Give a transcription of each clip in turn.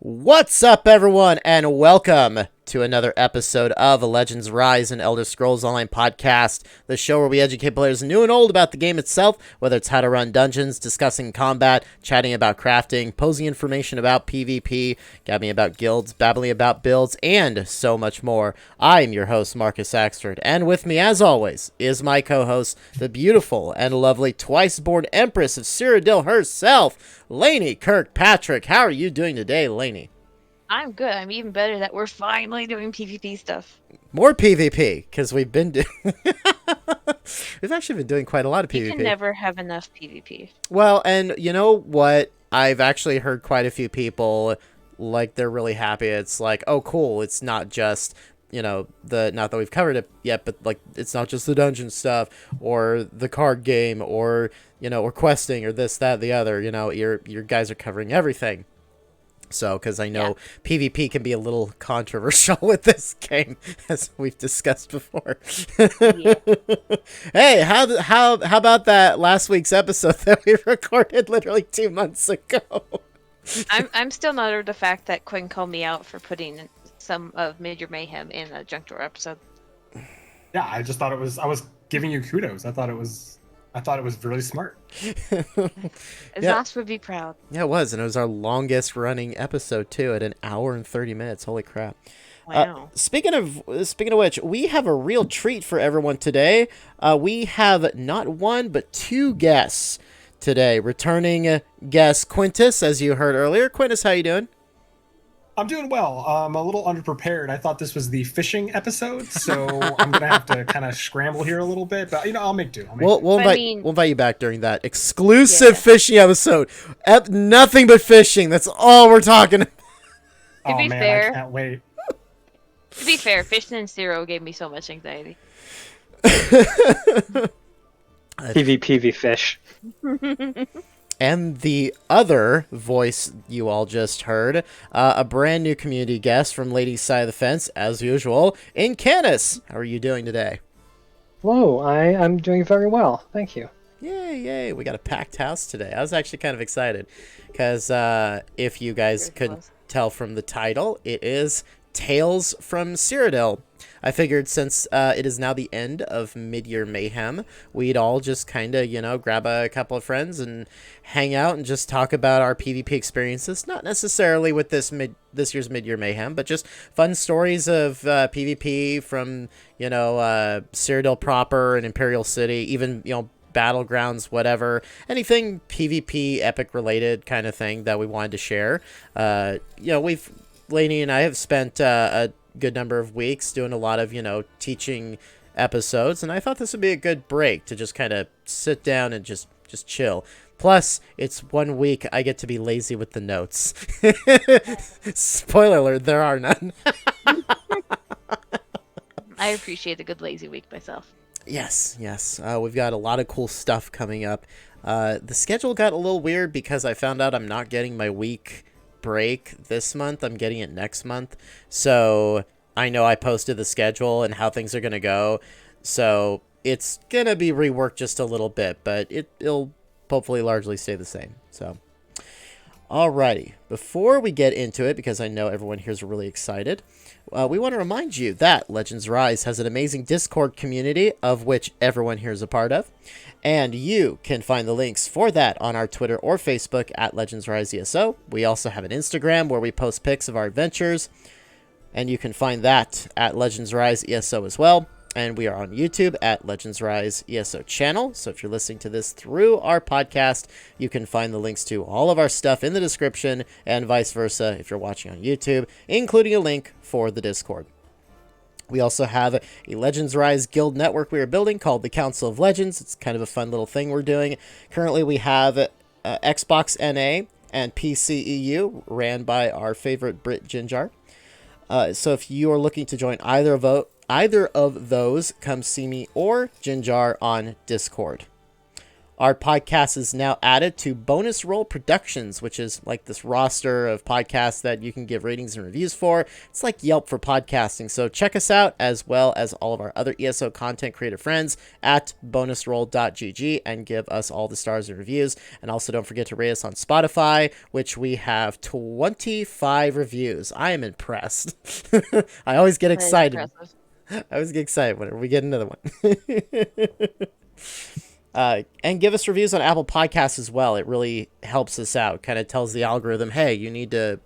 What's up, everyone, and welcome to another episode of Legends Rise, an Elder Scrolls Online podcast, the show where we educate players new and old about the game itself, whether it's how to run dungeons, discussing combat, chatting about crafting, posing information about PvP, gabbing about guilds, babbling about builds, and so much more. I'm your host, Marcus Axford, and with me, as always, is my co-host, the beautiful and lovely twice-born Empress of Cyrodiil herself, Lainy Kirkpatrick. How are you doing today, Lainy? I'm good. I'm even better that we're finally doing PvP stuff. More PvP, because we've been doing... We've actually been doing quite a lot of PvP. You can never have enough PvP. Well, and you know what? I've actually heard quite a few people, like, they're really happy. It's like, oh, cool. It's not just, you know, not that we've covered it yet, but, like, it's not just the dungeon stuff, or the card game, or, you know, or questing, or this, that, the other. You know, your guys are covering everything. So, because I know PvP can be a little controversial with this game, as we've discussed before. Yeah. Hey, how about that last week's episode that we recorded literally 2 months ago? I'm still not over the fact that Quinn called me out for putting some of Midyear Mayhem in a Junk Drawer episode. Yeah, I just thought I was giving you kudos. I thought it was really smart. Zos would be proud. Yeah, it was, and it was our longest running episode too, at an hour and 30 minutes. Holy crap! Wow. Speaking of which, we have a real treat for everyone today. We have not one but two guests today. Returning guest Quintus, as you heard earlier. Quintus, how you doing? I'm doing well. I'm a little underprepared. I thought this was the fishing episode, so I'm gonna have to kind of scramble here a little bit. But I'll make do. We'll invite you back during that exclusive fishing episode. Nothing but fishing. That's all we're talking about. To be fair, I can't wait. To be fair, fishing in Zero gave me so much anxiety. PvP fish. And the other voice you all just heard, a brand new community guest from Lady's Side of the Fence, as usual, Incanus. How are you doing today? Hello, I'm doing very well, thank you. Yay. We got a packed house today. I was actually kind of excited, because if you guys couldn't tell from the title, it is Tales from Cyrodiil. I figured since it is now the end of Midyear Mayhem, we'd all just kind of, grab a couple of friends and hang out and just talk about our PvP experiences. Not necessarily with this year's Midyear Mayhem, but just fun stories of PvP from, Cyrodiil proper and Imperial City, even, Battlegrounds, whatever, anything PvP epic related kind of thing that we wanted to share. Lainey and I have spent a good number of weeks doing a lot of, teaching episodes, and I thought this would be a good break to just kind of sit down and just chill. Plus, it's 1 week I get to be lazy with the notes. Spoiler alert, there are none. I appreciate a good lazy week myself. Yes. We've got a lot of cool stuff coming up. The schedule got a little weird because I found out I'm not getting my week break this month. I'm getting it next month, so I know I posted the schedule and how things are gonna go, so it's gonna be reworked just a little bit, but it'll hopefully largely stay the same. So alrighty, before we get into it, because I know everyone here is really excited, we want to remind you that Legends Rise has an amazing Discord community, of which everyone here is a part of, and you can find the links for that on our Twitter or Facebook at Legends Rise ESO. We also have an Instagram where we post pics of our adventures, and you can find that at Legends Rise ESO as well. And we are on YouTube at Legends Rise ESO channel. So if you're listening to this through our podcast, you can find the links to all of our stuff in the description, and vice versa if you're watching on YouTube, including a link for the Discord. We also have a Legends Rise guild network we are building called the Council of Legends. It's kind of a fun little thing we're doing. Currently, we have Xbox NA and PCEU, ran by our favorite Brit Ginjar. So if you are looking to join either of those, come see me or Ginjar on Discord. Our podcast is now added to Bonus Roll Productions, which is like this roster of podcasts that you can give ratings and reviews for. It's like Yelp for podcasting. So check us out, as well as all of our other ESO content creator friends at bonusroll.gg, and give us all the stars and reviews. And also don't forget to rate us on Spotify, which we have 25 reviews. I am impressed. I always get excited. I always get excited whenever we get another one. And give us reviews on Apple Podcasts as well. It really helps us out. Kind of tells the algorithm, hey, you need to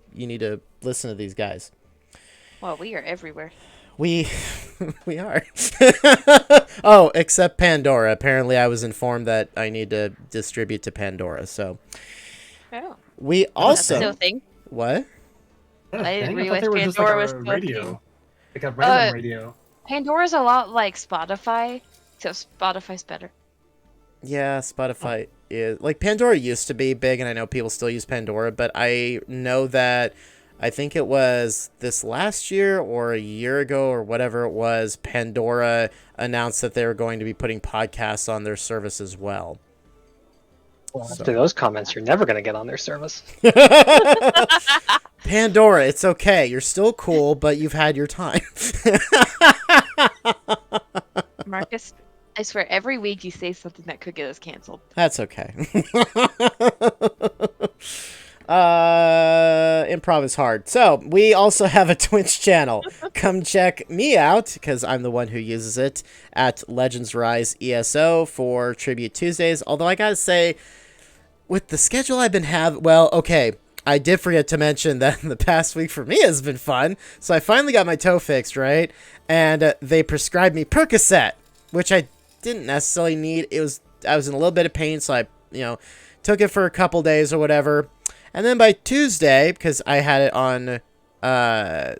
listen to these guys. Well, we are everywhere. We are. Oh, except Pandora. Apparently, I was informed that I need to distribute to Pandora. So we also That's no thing. What? I didn't I realize thought they were just Pandora like was a still a radio, thing. like a random radio. Pandora's a lot like Spotify, except Spotify's better. Yeah, Spotify is like Pandora used to be big, and I know people still use Pandora, but I know that I think it was this last year or a year ago or whatever it was, Pandora announced that they were going to be putting podcasts on their service as well. Well, after those comments, you're never going to get on their service. Pandora, it's okay. You're still cool, but you've had your time. Marcus, I swear every week you say something that could get us canceled. That's okay. Improv is hard. So we also have a Twitch channel. Come check me out, because I'm the one who uses it, at Legends Rise ESO for Tribute Tuesdays. Although I gotta say, with the schedule I've been having, well, okay, I did forget to mention that the past week for me has been fun. So I finally got my toe fixed, right? And they prescribed me Percocet, which I didn't necessarily need. I was in a little bit of pain, so I, took it for a couple days or whatever. And then by Tuesday, because I had it on a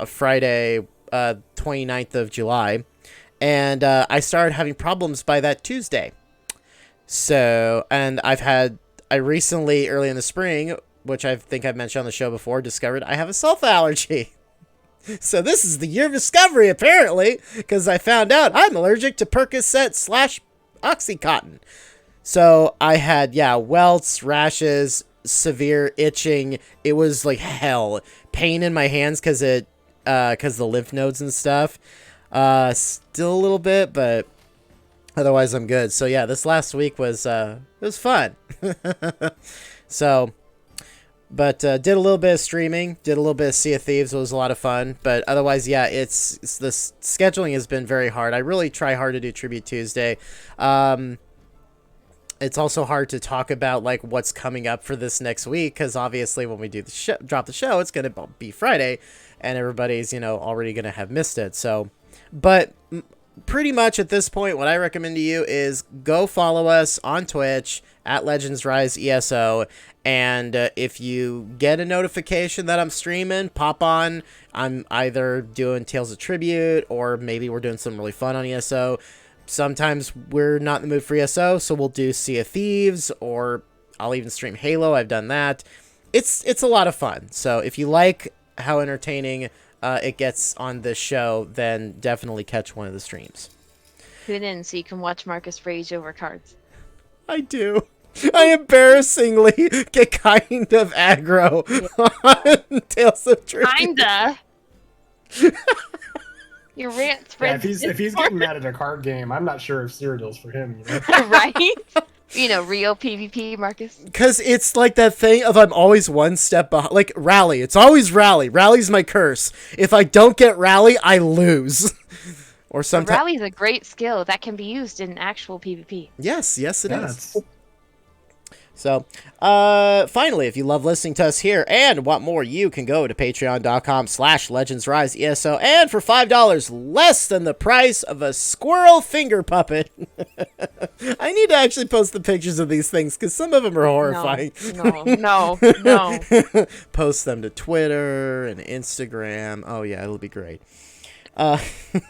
Friday, 29th of July, and I started having problems by that Tuesday. So, and I recently, early in the spring, which I think I've mentioned on the show before, discovered I have a sulfa allergy. So this is the year of discovery, apparently, because I found out I'm allergic to Percocet / Oxycontin. So I had, welts, rashes, severe itching. It was like hell. Pain in my hands because the lymph nodes and stuff. Still a little bit, but otherwise I'm good. So yeah, this last week was it was fun. So. But did a little bit of streaming, did a little bit of Sea of Thieves. It was a lot of fun. But otherwise, yeah, it's the scheduling has been very hard. I really try hard to do Tribute Tuesday. It's also hard to talk about like what's coming up for this next week, because obviously when we do drop the show, it's going to be Friday, and everybody's already going to have missed it. So, but pretty much at this point, what I recommend to you is go follow us on Twitch at Legends Rise ESO. And if you get a notification that I'm streaming, pop on. I'm either doing Tales of Tribute, or maybe we're doing something really fun on ESO. Sometimes we're not in the mood for ESO, so we'll do Sea of Thieves, or I'll even stream Halo. I've done that. It's a lot of fun. So if you like how entertaining it gets on this show, then definitely catch one of the streams. Tune in so you can watch Marcus rage over cards. I do. I embarrassingly get kind of aggro on Tales of Tribute. Kinda. Your rant spreads. If he's getting mad at a card game, I'm not sure if Cyrodiil's for him. Right? Real PvP, Marcus. Because it's like that thing of I'm always one step behind. Like rally. It's always rally. Rally's my curse. If I don't get rally, I lose. Or sometimes Rally is a great skill that can be used in actual PvP. Yes, it is. So, finally, if you love listening to us here and want more, you can go to patreon.com/legendsriseeso, and for $5 less than the price of a squirrel finger puppet. I need to actually post the pictures of these things, because some of them are horrifying. No. Post them to Twitter and Instagram. Oh yeah, it'll be great.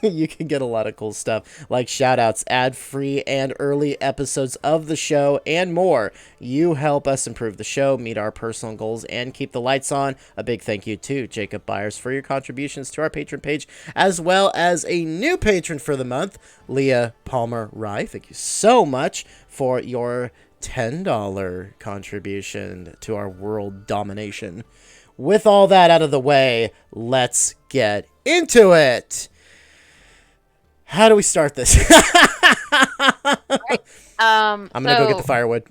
You can get a lot of cool stuff like shoutouts, ad-free and early episodes of the show, and more. You help us improve the show, meet our personal goals, and keep the lights on. A big thank you to Jacob Byers for your contributions to our patron page, as well as a new patron for the month, Leah Palmer Rye. Thank you so much for your $10 contribution to our world domination. With all that out of the way, let's get into it. How do we start this? Right. I'm gonna go get the firewood.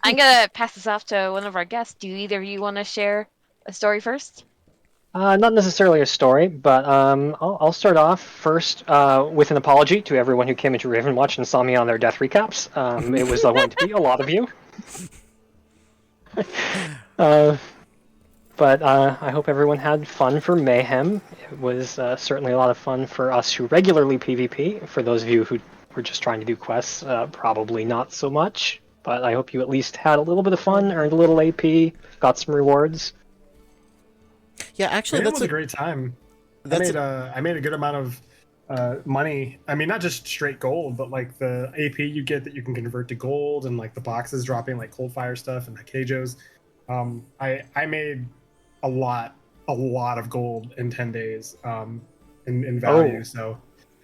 I'm gonna pass this off to one of our guests. Do either of you want to share a story first? Not necessarily a story, but I'll start off first with an apology to everyone who came into Ravenwatch and saw me on their death recaps. It was going to be a lot of you. But I hope everyone had fun for Mayhem. It was certainly a lot of fun for us who regularly PvP. For those of you who were just trying to do quests, probably not so much. But I hope you at least had a little bit of fun, earned a little AP, got some rewards. Yeah, actually, That was a great time. I made a good amount of money. I mean, not just straight gold, but like the AP you get that you can convert to gold, and like the boxes dropping like cold fire stuff and the Kajos. I made a lot of gold in 10 days in value. Oh. So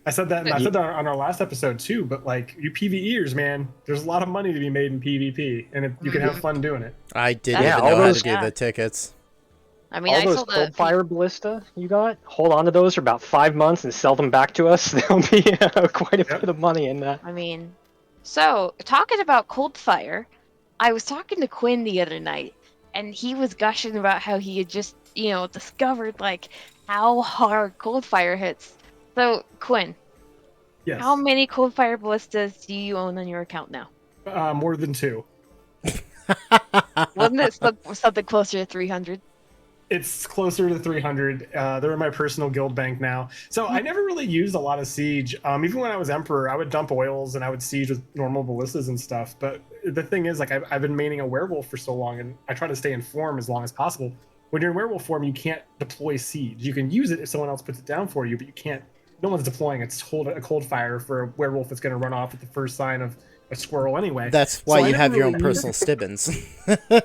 I said that on our last episode too, but like you PvEers, man, there's a lot of money to be made in PvP, and you can have fun doing it. I didn't Yeah, even know how to do yeah. the tickets. I mean, All I those sold cold fire ballista you got, hold on to those for about 5 months and sell them back to us. There'll be quite a bit of money in that. I mean, so talking about cold fire, I was talking to Quinn the other night, and he was gushing about how he had just, discovered like how hard cold fire hits. So Quinn, Yes. how many cold fire ballistas do you own on your account now? More than 2. Wasn't it something closer to 300? It's closer to 300. They're in my personal guild bank now. So I never really used a lot of siege. Even when I was emperor, I would dump oils and I would siege with normal ballistas and stuff. But the thing is, like, I've been maining a werewolf for so long, and I try to stay in form as long as possible. When you're in werewolf form, you can't deploy siege. You can use it if someone else puts it down for you, but you can't. No one's deploying a cold fire for a werewolf that's going to run off at the first sign of a squirrel anyway. That's why So you I have never your own really personal Stibbins.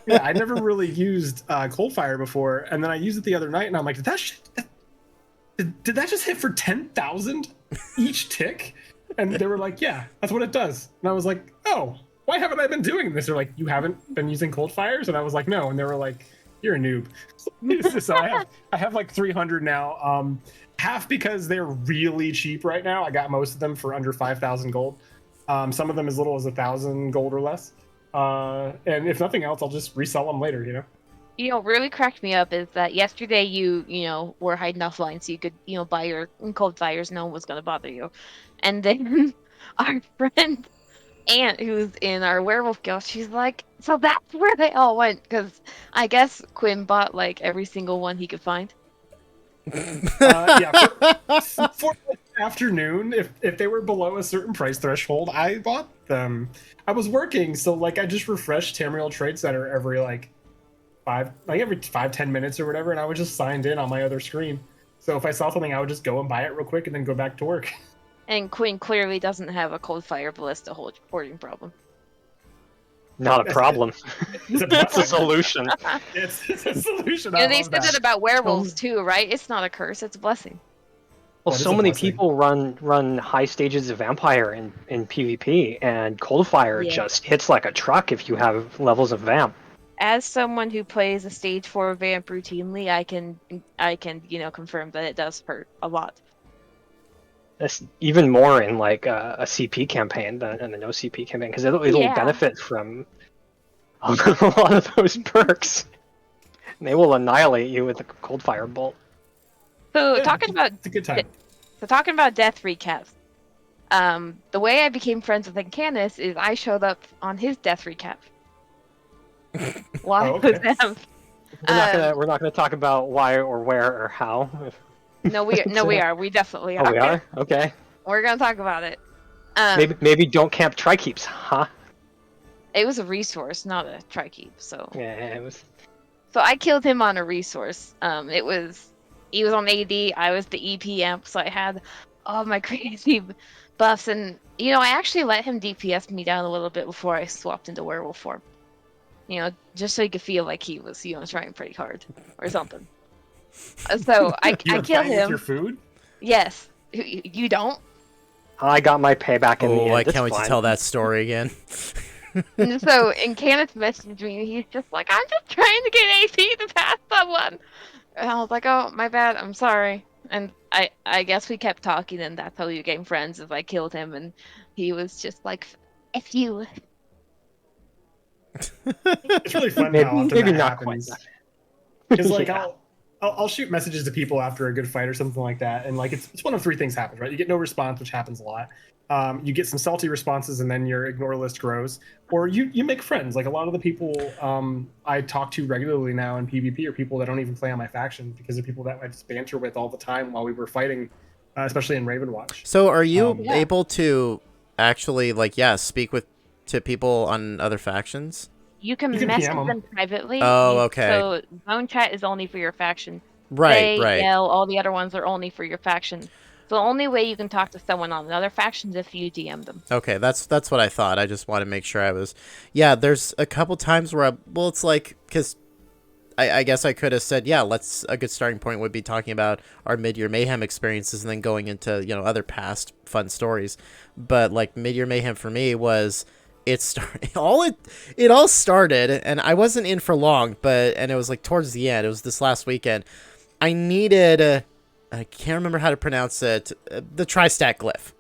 Yeah, I never really used cold fire before, and then I used it the other night, and I'm like, did that just hit for 10,000 each tick? And they were like, yeah, that's what it does. And I was like, oh, why haven't I been doing this? They're like, you haven't been using cold fires? And I was like, no. And they were like, you're a noob. So I have like 300 now. Half because they're really cheap right now. I got most of them for under 5,000 gold. Some of them as little as 1,000 gold or less. And if nothing else, I'll just resell them later, What really cracked me up is that yesterday you were hiding offline so you could, buy your cold fires. No one was going to bother you. And then our friend Aunt, who's in our werewolf guild, she's like, so that's where they all went. Because I guess Quinn bought like every single one he could find. Yeah, for the afternoon, if they were below a certain price threshold, I bought them. I was working, so like I just refreshed Tamriel Trade Center every 5-10 minutes or whatever, and I was just signed in on my other screen. So if I saw something, I would just go and buy it real quick and then go back to work. And Quinn clearly doesn't have a cold fire ballista hoarding problem. Not a problem. It's a solution. It's a solution. They said that about werewolves too, right? It's not a curse; it's a blessing. Well, so many people run high stages of vampire in PvP, and cold fire just hits like a truck if you have levels of vamp. As someone who plays a stage 4 vamp routinely, I can confirm that it does hurt a lot. That's even more in like a CP campaign than in the no CP campaign, because it'll benefit from a lot of those perks. And they will annihilate you with a cold fire bolt. So Yeah, talking about it's a good time. talking about death recaps, the way I became friends with Incanus is I showed up on his death recap. Why was them? We're not gonna talk about why or where or how. No, we are. We definitely are. Oh, we are? Okay. We're gonna talk about it. Maybe don't camp trikeeps, huh? It was a resource, not a trikeep. So Yeah, it was. So I killed him on a resource. It was he was on AD, I was the EPM, so I had all my crazy buffs, and I actually let him DPS me down a little bit before I swapped into werewolf form. Just so he could feel like he was, trying pretty hard or something. So I You kill with him. your food? Yes. You don't? I got my payback in the end. I It's can't wait to fine. tell that story again. So Incanus messaged me, and he's just like, I'm just trying to get AP to pass someone. And I was like, oh, my bad, I'm sorry. And I guess we kept talking, and that's how we became friends, as I killed him, and he was just like, F you. It's really fun Maybe, how often maybe that not happens. quite. Because like Yeah. I'll shoot messages to people after a good fight or something like that, and like it's one of three things happens, right? You get no response, which happens a lot. You get some salty responses, and then your ignore list grows, or you make friends. Like a lot of the people I talk to regularly now in PvP are people that don't even play on my faction, because they're people that I just banter with all the time while we were fighting, especially in Ravenwatch. So are you Yeah. able to actually speak to people on other factions? You can You can message PM 'em. them privately. Oh, okay. So zone chat is only for your faction. Right, They right. yell, all the other ones are only for your faction. So the only way you can talk to someone on another faction is if you DM them. Okay, that's what I thought. I just want to make sure I was. Yeah, there's a couple times where it's like, because I guess I could have said, yeah, a good starting point would be talking about our Midyear Mayhem experiences and then going into, other past fun stories. But like Midyear Mayhem for me was, it all started, and I wasn't in for long, and it was like towards the end. It was this last weekend. I needed, I can't remember how to pronounce it, the Tri-Stack glyph.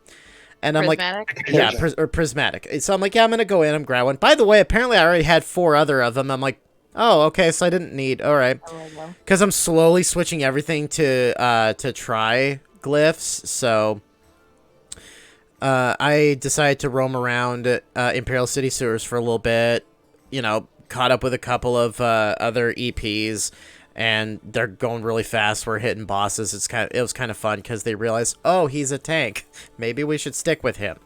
And I'm Prismatic? like, yeah, or prismatic. So I'm like, yeah, I'm gonna go in and grab one. By the way, apparently I already had 4 other of them. I'm like, oh, okay, so I didn't need. All right, because I'm slowly switching everything to try glyphs. So I decided to roam around Imperial City sewers for a little bit. Caught up with a couple of other EPs. And they're going really fast. We're hitting bosses. It was kind of fun because they realized, oh, he's a tank. Maybe we should stick with him.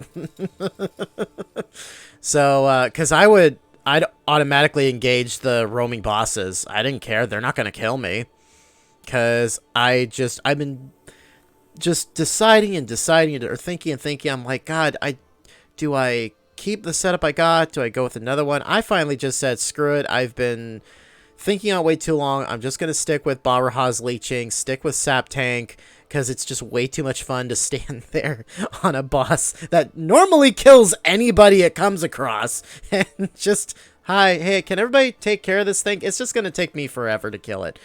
So, because I'd automatically engage the roaming bosses. I didn't care. They're not going to kill me. Because I've been just deciding or thinking. I'm like, God, do I keep the setup I got? Do I go with another one? I finally just said, screw it. I've been thinking on way too long. I'm just going to stick with Balrah's leeching, stick with Sap Tank, because it's just way too much fun to stand there on a boss that normally kills anybody it comes across. And just, hey, can everybody take care of this thing? It's just going to take me forever to kill it.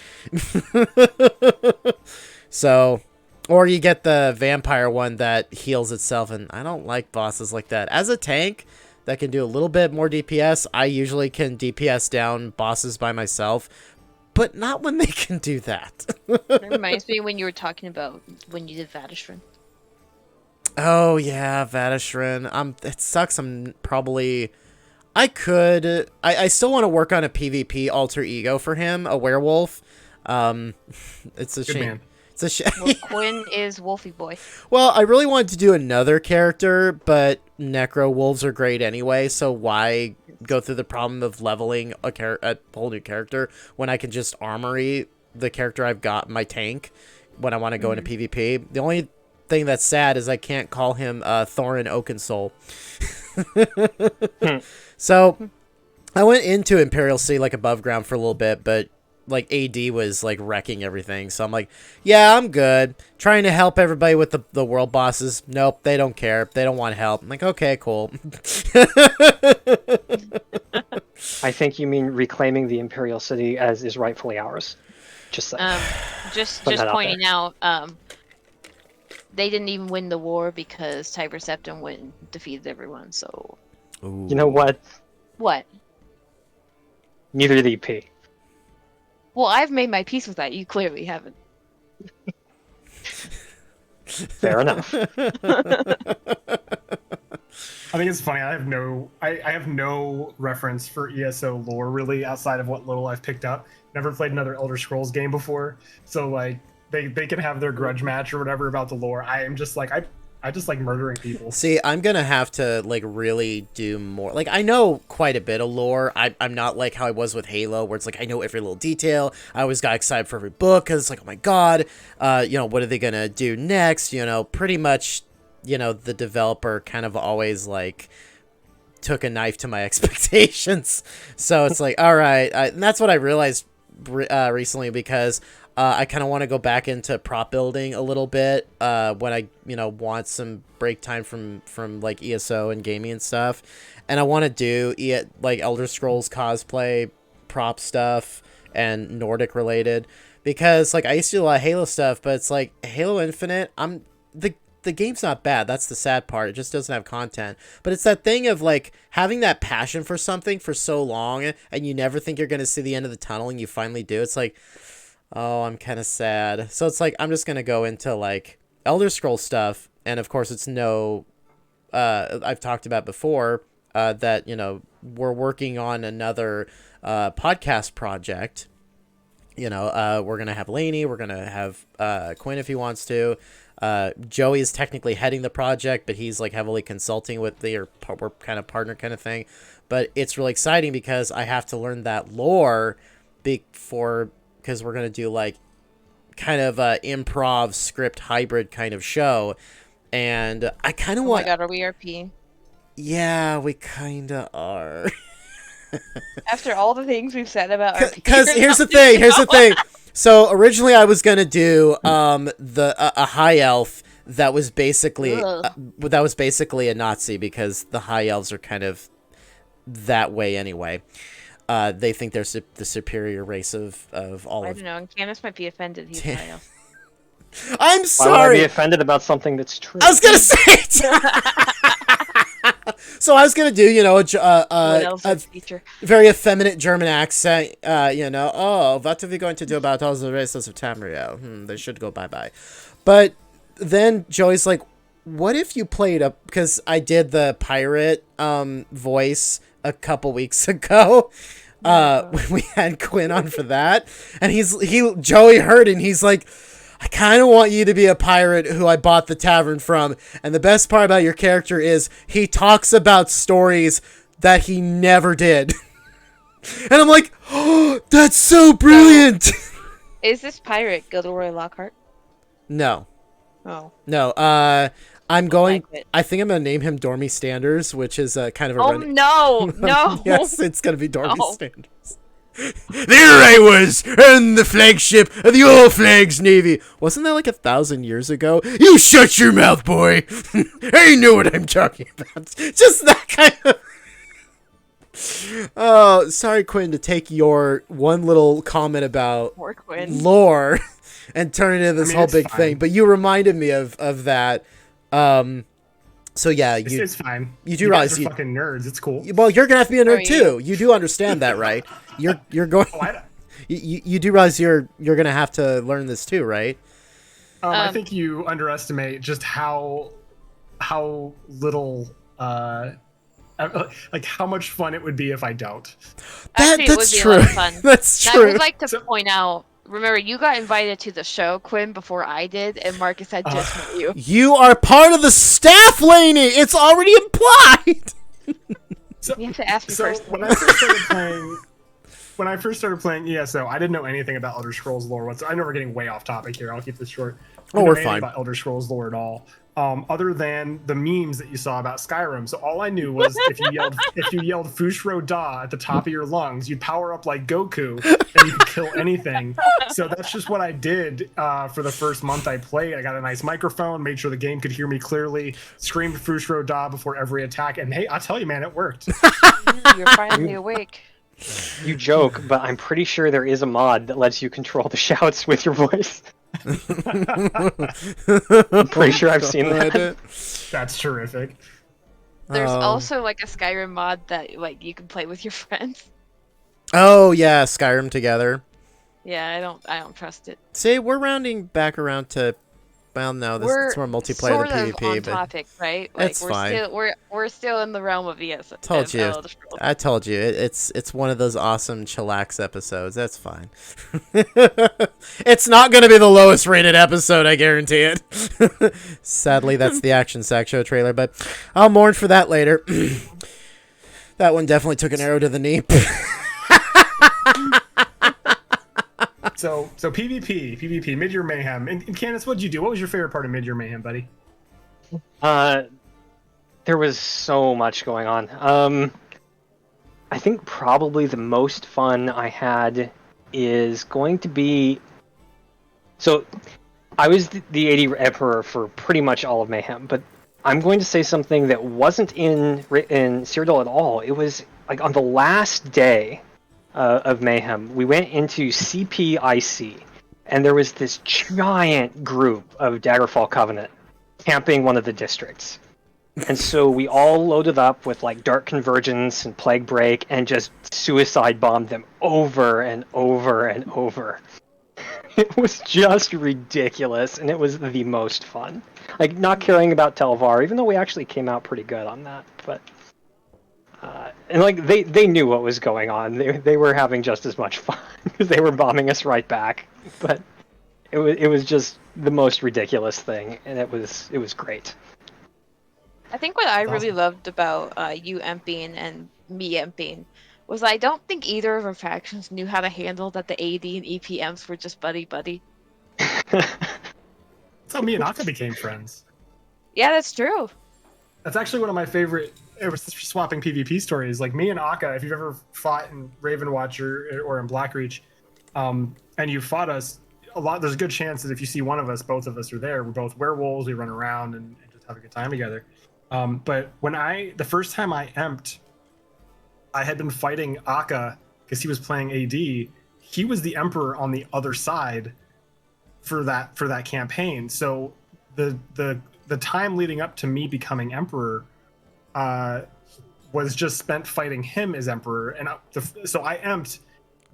So, or you get the vampire one that heals itself, and I don't like bosses like that. As a tank that can do a little bit more DPS, I usually can DPS down bosses by myself, but not when they can do that. It reminds me when you were talking about when you did Vadishrin. Oh yeah, Vadishrin. It sucks. I still want to work on a PvP alter ego for him, a werewolf. It's a Good shame. man. It's a shame. Well, Quinn is Wolfie Boy. Well, I really wanted to do another character, but Necro Wolves are great anyway, so why go through the problem of leveling a whole new character when I can just armory the character I've got, my tank, when I want to go into PvP? The only thing that's sad is I can't call him Thorin Oakensoul. So, I went into Imperial City, like, above ground for a little bit, but like AD was like wrecking everything, so I'm like, yeah, I'm good. Trying to help everybody with the world bosses. Nope, they don't care. They don't want help. I'm like, okay, cool. I think you mean reclaiming the Imperial City as is rightfully ours. Just saying. Just Put that out pointing out, they didn't even win the war because Tiber Septim went and defeated everyone. So Ooh. You know what? what? Neither the EP. Well, I've made my peace with that. You clearly haven't. Fair enough. I think it's funny. I have no reference for ESO lore really outside of what little I've picked up. Never played another Elder Scrolls game before, so like they can have their grudge match or whatever about the lore. I am just like I just like murdering people. See, I'm gonna have to like really do more. Like, I know quite a bit of lore. I'm not like how I was with Halo, where it's like I know every little detail. I always got excited for every book because it's like, oh my god, what are they gonna do next? Pretty much, the developer kind of always like took a knife to my expectations. So it's like, all right, and that's what I realized recently, because I kind of want to go back into prop building a little bit when I want some break time from like ESO and gaming and stuff, and I want to do like Elder Scrolls cosplay prop stuff and Nordic related, because like I used to do a lot of Halo stuff, but it's like Halo Infinite, the game's not bad. That's the sad part. It just doesn't have content. But it's that thing of like having that passion for something for so long, and you never think you're going to see the end of the tunnel, and you finally do. It's like, oh, I'm kind of sad. So it's like, I'm just going to go into like Elder Scrolls stuff. And of course it's I've talked about before, that, we're working on another, podcast project. We're going to have Lainy, we're going to have, Quinn if he wants to. Joey is technically heading the project, but he's like heavily consulting with we're kind of partner kind of thing. But it's really exciting because I have to learn that lore because we're going to do like kind of a improv script hybrid kind of show. And I kind of want... Oh my god, are we RP? Yeah, we kind of are. After all the things we've said about RP. Because here's the thing. So originally I was gonna do a high elf that was basically a Nazi, because the high elves are kind of that way anyway. They think they're the superior race of all I of. don't know. Incanus might be offended. He's high elf. I'm sorry. Why would I be offended about something that's true? I was gonna say it. So I was gonna do, a very effeminate German accent. Oh, what are we going to do about all the races of Tamriel? They should go bye-bye. But then Joey's like, what if you played because I did the pirate voice a couple weeks ago. We had Quinn on for that, and Joey heard it, and he's like, I kind of want you to be a pirate who I bought the tavern from. And the best part about your character is he talks about stories that he never did. And I'm like, oh, that's so brilliant. Is this pirate Gilderoy Lockhart? No. Oh. No. I'm going. I think I'm gonna name him Dormy Standers, which is kind of a. Oh no! Yes, it's gonna be Dormy Standers. There I was on the flagship of the Old Flags Navy. Wasn't that like 1,000 years ago? You shut your mouth, boy. I know what I'm talking about. Just that kind of. Oh, sorry, Quinn, to take your one little comment about lore and turn it into this whole big thing. But you reminded me of that. So yeah, it's fine. You do realize you're fucking nerds. It's cool. Well, you're gonna have to be a nerd too. You do understand that, right? You're going. You do realize you're gonna have to learn this too, right? I think you underestimate just how little like how much fun it would be if I don't. That's true. That's true. I would like to point out. Remember, you got invited to the show, Quinn, before I did, and Marcus had just met you. You are part of the staff, Lainy! It's already implied! You have to ask me first. When I first started playing ESO, I didn't know anything about Elder Scrolls lore whatsoever. I know we're getting way off topic here. I'll keep this short. We're fine. About Elder Scrolls lore at all, other than the memes that you saw about Skyrim. So all I knew was if you yelled Fushro Da at the top of your lungs, you'd power up like Goku and you could kill anything. So that's just what I did for the first month I played. I got a nice microphone, made sure the game could hear me clearly, screamed Fushro Da before every attack, and hey, I'll tell you, man, it worked. You're finally awake. You joke, but I'm pretty sure there is a mod that lets you control the shouts with your voice. I'm pretty sure I've seen that. That's terrific. There's also like a Skyrim mod that like you can play with your friends. Oh yeah, Skyrim together. Yeah, I don't trust it. See, we're rounding back around to Well, no, we're it's more multiplayer sort than of PvP, on but topic, right? Like it's we're fine. still we're still in the realm of ES Told of you. Elder Scrolls. I told you. It's one of those awesome chillax episodes. That's fine. It's not going to be the lowest rated episode, I guarantee it. Sadly, that's the Action Sack Show trailer, but I'll mourn for that later. That one definitely took an arrow to the knee. So PvP, Midyear Mayhem. And Candace, what'd you do? What was your favorite part of Midyear Mayhem, buddy? There was so much going on. I think probably the most fun I had is going to be. So, I was the AD Emperor for pretty much all of Mayhem, but I'm going to say something that wasn't in Cyrodiil at all. It was like on the last day of Mayhem, we went into CPIC, and there was this giant group of Daggerfall Covenant camping one of the districts. And so we all loaded up with like Dark Convergence and Plague Break and just suicide bombed them over and over and over. It was just ridiculous, and it was the most fun. Like, not caring about Telvar, even though we actually came out pretty good on that. But and like they knew what was going on. They were having just as much fun because they were bombing us right back. But it was just the most ridiculous thing, and it was great. I think what I That's really awesome. loved about you emping and me emping was I don't think either of our factions knew how to handle that the AD and EPMs were just buddy. That's how me and Aka became friends. Yeah, that's true. That's actually one of my favorite swapping PvP stories. Like me and Aka, if you've ever fought in Ravenwatch or in Blackreach, and you fought us, there's a good chance that if you see one of us, both of us are there. We're both werewolves. We run around and just have a good time together. But the first time I emped, I had been fighting Aka because he was playing AD. He was the Emperor on the other side for that campaign. So the time leading up to me becoming Emperor was just spent fighting him as Emperor. And so I emped.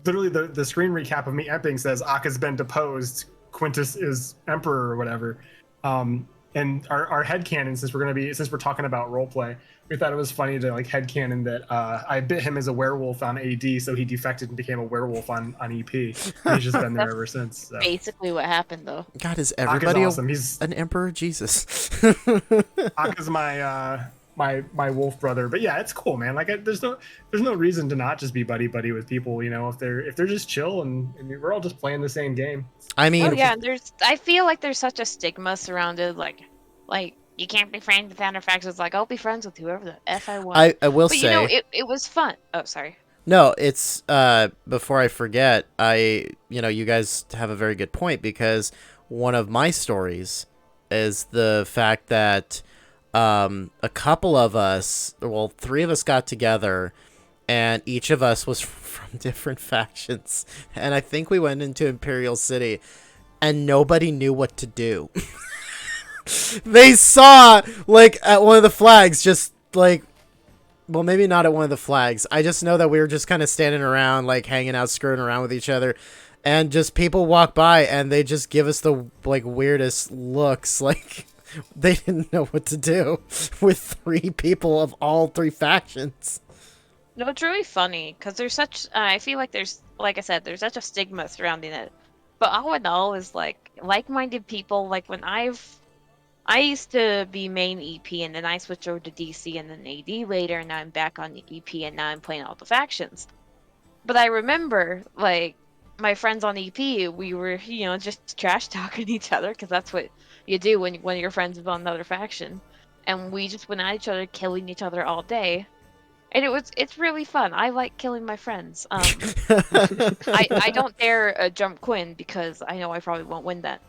Literally, the screen recap of me emping says Aka's been deposed. Quintus is Emperor or whatever. And our headcanon, since we're talking about roleplay, we thought it was funny to like headcanon that I bit him as a werewolf on AD, so he defected and became a werewolf on EP. And he's just been there ever since. So. Basically what happened, though. God, is everybody Aka's awesome. He's an emperor? Jesus. Aka's my wolf brother. But yeah, it's cool, man. Like there's no reason to not just be buddy with people. You know, if they're just chill and we're all just playing the same game. I mean, Oh yeah, and I feel like there's such a stigma surrounded like you can't be friends with other factions. Like I'll be friends with whoever the F I want. I will But say, you know, it was fun. Oh, sorry. no, it's before I forget, you guys have a very good point, because one of my stories is the fact that a couple of us, well, 3 of us got together, and each of us was from different factions, and I think we went into Imperial City, and nobody knew what to do. They saw, like, at one of the flags, just, like, well, maybe not at one of the flags. I just know that we were just kind of standing around, like, hanging out, screwing around with each other, and just people walk by, and they just give us the, like, weirdest looks, like, they didn't know what to do with 3 people of all 3 factions. No, it's really funny because there's such. I feel like like I said, there's such a stigma surrounding it. But all in all, is like-minded people. Like when I used to be main EP, and then I switched over to DC and then AD later, and now I'm back on the EP, and now I'm playing all the factions. But I remember, like, my friends on EP, we were, just trash talking each other, because that's what you do when one of your friends is on another faction. And we just went at each other, killing each other all day. And it's really fun. I like killing my friends. I don't dare jump Quinn, because I know I probably won't win that.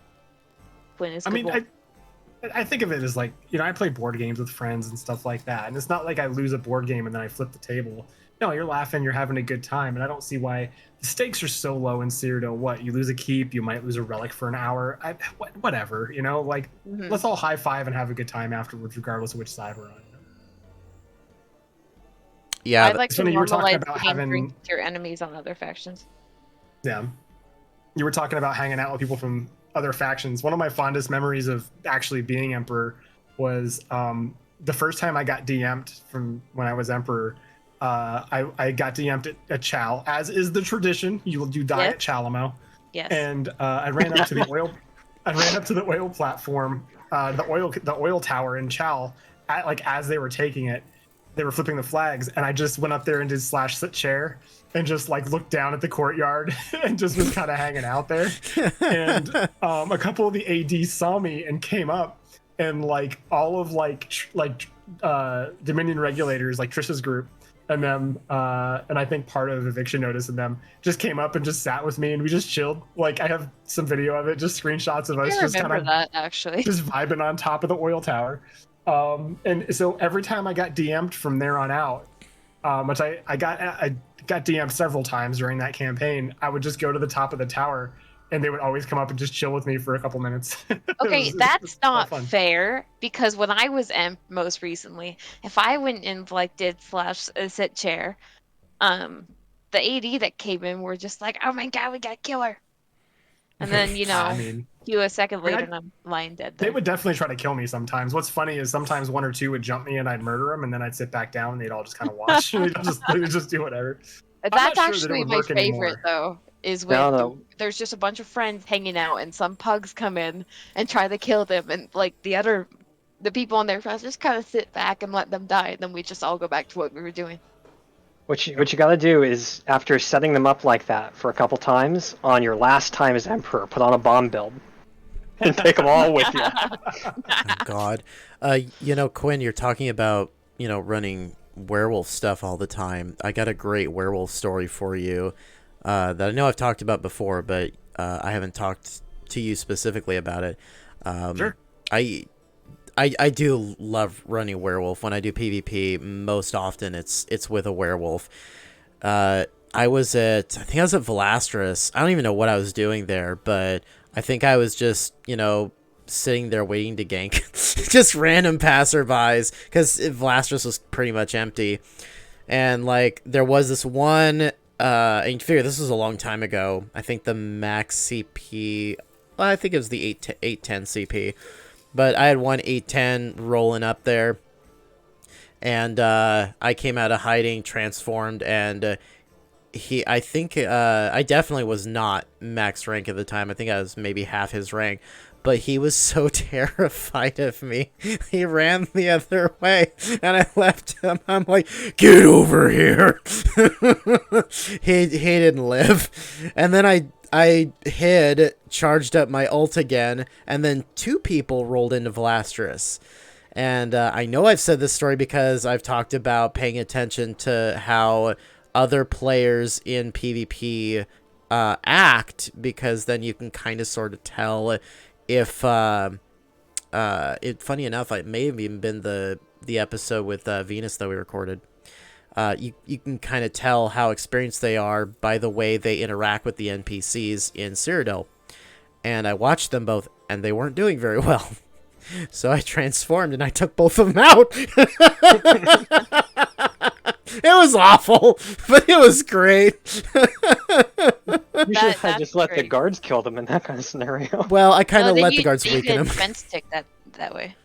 Quinn is good. I think of it as like, I play board games with friends and stuff like that. And it's not like I lose a board game and then I flip the table. No, you're laughing, you're having a good time. And I don't see why the stakes are so low in Cyrodiil. What, you lose a keep, you might lose a relic for an hour. Whatever, Let's all high five and have a good time afterwards, regardless of which side we're on. Yeah, I'd like to you were talking normalize about getting having drinks with your enemies on other factions. Yeah. You were talking about hanging out with people from other factions. One of my fondest memories of actually being Emperor was the first time I got DM'd from when I was Emperor. I got DM'd at Chal, as is the tradition. You die Yes. at Chalamo. Yes. And I ran up to the oil. I ran up to the oil platform, the oil tower in Chal. As they were taking it, they were flipping the flags, and I just went up there and did slash sit chair and just like looked down at the courtyard and just was kind of hanging out there. And a couple of the ADs saw me and came up, and like all of Dominion regulators, like Trisha's group, and them, and I think part of Eviction Notice and them just came up and just sat with me, and we just chilled. Like I have some video of it, just screenshots of us I just remember kind of that actually. just vibing on top of the oil tower. And so every time I got DM'd from there on out, which I got DM'd several times during that campaign, I would just go to the top of the tower, and they would always come up and just chill with me for a couple minutes. Okay, that's not fair, because when I was Emp most recently, if I went and like did slash sit chair, the AD that came in were just like, "Oh my god, we gotta kill her," and then a second later, and I'm lying dead. They would definitely try to kill me sometimes. What's funny is sometimes one or two would jump me and I'd murder them, and then I'd sit back down and they'd all just kind of watch. They'd just do whatever. That's actually my favorite though. Is when there's just a bunch of friends hanging out and some pugs come in and try to kill them, and like the people on their friends just kind of sit back and let them die, and then we just all go back to what we were doing. What you got to do is, after setting them up like that for a couple times, on your last time as Emperor, put on a bomb build and take them all with you. Oh, God. Quinn, you're talking about, running werewolf stuff all the time. I got a great werewolf story for you that I know I've talked about before, but I haven't talked to you specifically about it. Sure. I do love running werewolf. When I do PvP, most often it's with a werewolf. I think I was at Velastris. I don't even know what I was doing there, but I think I was just, sitting there waiting to gank just random passerbys, because Velastris was pretty much empty. And like there was this one, and you figure this was a long time ago. I think the max CP, I think it was the 810 CP. But I had one 810 rolling up there, and I came out of hiding, transformed, and I definitely was not max rank at the time. I think I was maybe half his rank, but he was so terrified of me. He ran the other way, and I left him. I'm like, get over here. He didn't live. And then I hid, charged up my ult again, and then two people rolled into Velastris. And I know I've said this story because I've talked about paying attention to how other players in PvP act, because then you can kind of sort of tell if funny enough, it may have even been the episode with Venus that we recorded. You can kind of tell how experienced they are by the way they interact with the NPCs in Cyrodiil. And I watched them both, and they weren't doing very well. So I transformed, and I took both of them out. It was awful, but it was great. You should have just let the guards kill them in that kind of scenario. Well, I kind of let the guards weaken them. Defense tick that way.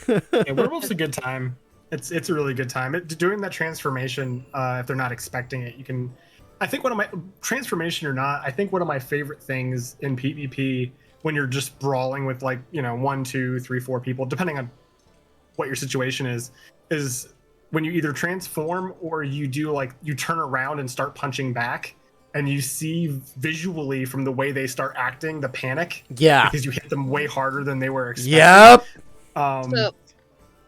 Yeah, werewolf's a good time. It's a really good time. Doing that transformation, if they're not expecting it, you can. I think one of my transformation or not, I think one of my favorite things in PvP when you're just brawling with 1, 2, 3, 4 people, depending on what your situation is when you either transform or you do you turn around and start punching back, and you see visually from the way they start acting the panic. Yeah. Because you hit them way harder than they were expecting. Yep.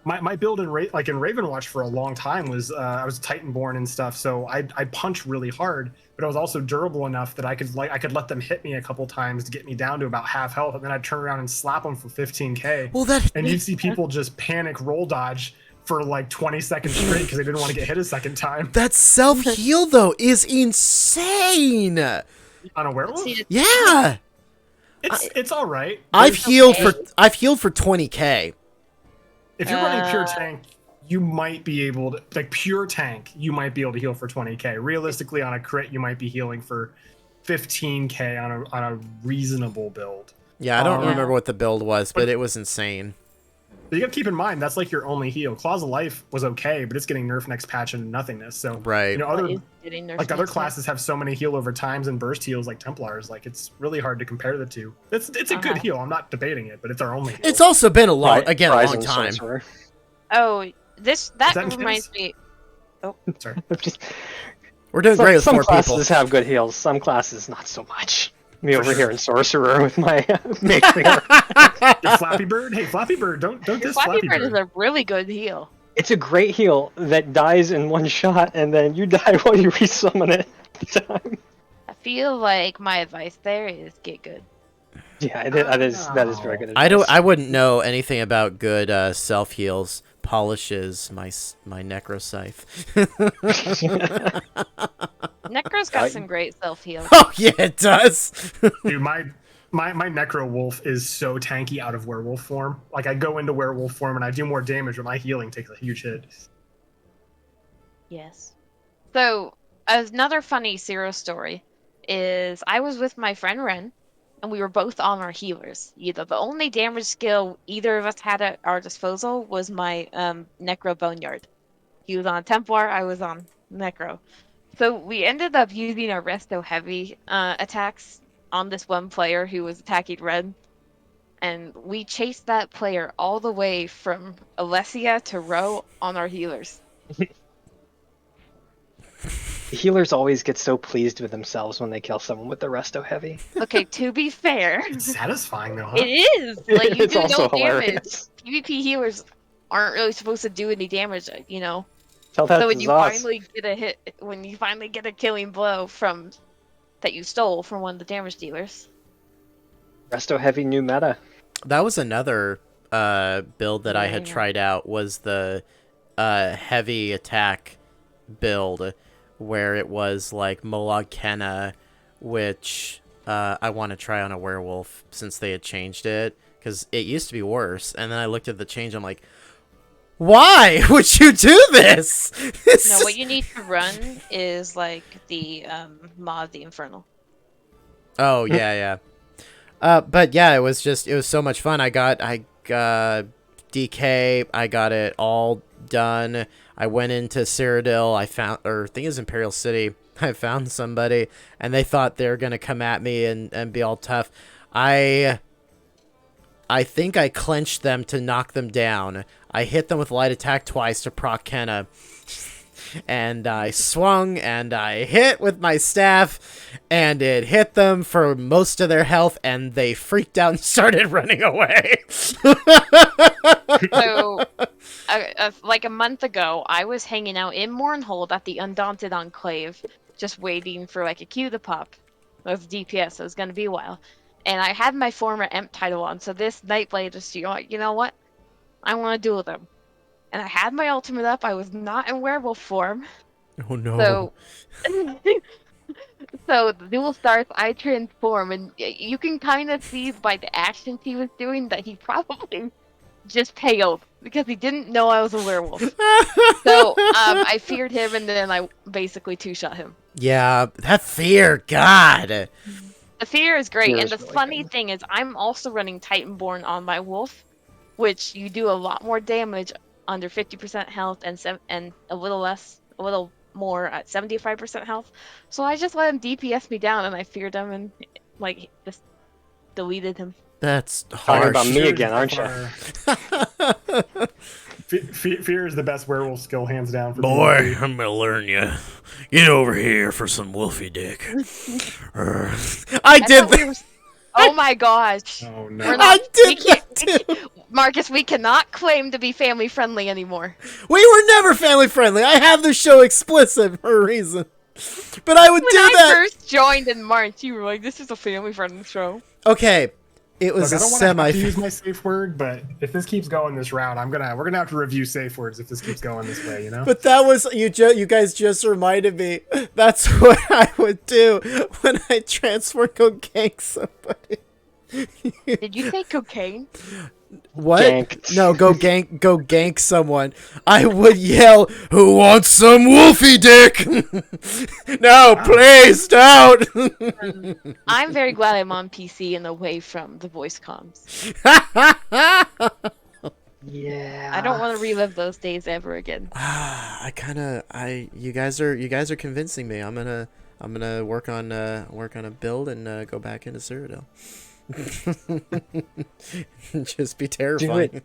My build in Ravenwatch for a long time was I was Titanborn and stuff, so I'd punch really hard, but I was also durable enough that I could let them hit me a couple times to get me down to about half health, and then I'd turn around and slap them for 15k. Well, and you'd see people just panic roll dodge for 20 seconds straight because they didn't want to get hit a second time. That self-heal though is insane. On a werewolf? Yeah. It's all right. I've healed for 20k. If you're running pure tank, you might be able to pure tank. You might be able to heal for 20k. Realistically, on a crit, you might be healing for 15k on a reasonable build. Yeah, I don't Yeah. remember what the build was, but it was insane. You got to keep in mind that's like your only heal. Claws of Life was okay, but it's getting nerfed next patch into nothingness. So Right. you know, What other is getting nerfed like other next classes have so many heal over times and burst heals like Templars. Like it's really hard to compare the two. It's a good heal. I'm not debating it, but it's our only heal. It's also been a long Rise and time. Sorcerer. Oh, that that reminds intense? me. Sorry. Just, We're doing great with some 4 classes people. have good heals, some classes not so much. Me over here in Sorcerer with my mage finger. Hey, Flappy Bird. Hey, Flappy Bird. Don't diss Flappy Flappy Bird is Bird. a really good heal. It's a great heal that dies in one shot, and then you die while you resummon it. I feel like my advice there is get good. Yeah, that is very good. I wouldn't know anything about good self heals. Polishes my necro scythe. Necro's got some great self heal. Oh yeah, it does. Dude, my Necro Wolf is so tanky out of werewolf form. Like I go into werewolf form and I do more damage, but my healing takes a huge hit. Yes. So another funny Zero story is I was with my friend Ren, and we were both on our healers. The only damage skill either of us had at our disposal was my Necro Boneyard. He was on Templar, I was on Necro. So we ended up using our Resto Heavy attacks on this one player who was attacking Red. And we chased that player all the way from Alessia to Row on our healers. Healers always get so pleased with themselves when they kill someone with the Resto Heavy. Okay, to be fair, It's satisfying though, huh? it is. Like, you It's do also no damage. hilarious. PvP healers aren't really supposed to do any damage, you know? Tell that So when to you Zos. finally get a hit, when you finally get a killing blow from that you stole from one of the damage dealers. Resto Heavy new meta. That was another build that I had Yeah. tried out, was the heavy attack build, where it was like Molag Kenna, which I want to try on a werewolf since they had changed it, because it used to be worse. And then I looked at the change, I'm like, why would you do this? No, what you need to run is like the mod, the Infernal. Oh yeah, yeah. But yeah, it was so much fun. I got DK. I got it all done. I went into Cyrodiil. I think it was Imperial City. I found somebody, and they thought they were gonna come at me and be all tough. I think I clenched them to knock them down. I hit them with light attack twice to proc Kenna. And I swung and I hit with my staff, and it hit them for most of their health, and they freaked out and started running away. So, like a month ago, I was hanging out in Mournhold at the Undaunted Enclave, just waiting for like a queue to pop. It was DPS, so it was gonna be a while. And I had my former Emp title on, so this Nightblade just, you know what? I want to duel them. And I had my ultimate up. I was not in werewolf form. Oh no. So, so the duel starts, I transform, and you can kind of see by the actions he was doing that he probably just paled because he didn't know I was a werewolf. So I feared him, and then I basically two-shot him. Yeah, that fear, God. The fear is great, Fear and is the really funny good. thing is I'm also running Titanborn on my wolf, which you do a lot more damage under 50% health and a little more at 75% health. So I just let him DPS me down, and I feared him and like just deleted him. That's Talking harsh. about me Fear is again, by aren't you? far- Fear is the best werewolf skill, hands down. For Boy, PvP. I'm gonna learn you. Get over here for some wolfy dick. I did that. Oh my gosh. Oh We're no! not- I did we can't- that too. Marcus, we cannot claim to be family friendly anymore. We were never family friendly. I have the show explicit for a reason. But I would When do I that. first joined in March, you were like, "This is a family friendly show." Okay, it was Look, I a don't want to have to semi. use my safe word, but if this keeps going this route, we're gonna have to review safe words if this keeps going this way. You know. But that was you guys just reminded me. That's what I would do when I transfer go gank somebody. Did you say cocaine? What? Ganked. No, go gank someone. I would yell, "Who wants some wolfie dick?" No, please don't. I'm very glad I'm on PC and away from the voice comms. Yeah. I don't want to relive those days ever again. You guys are convincing me. I'm gonna work on a build and go back into Cyrodiil. Just be terrifying.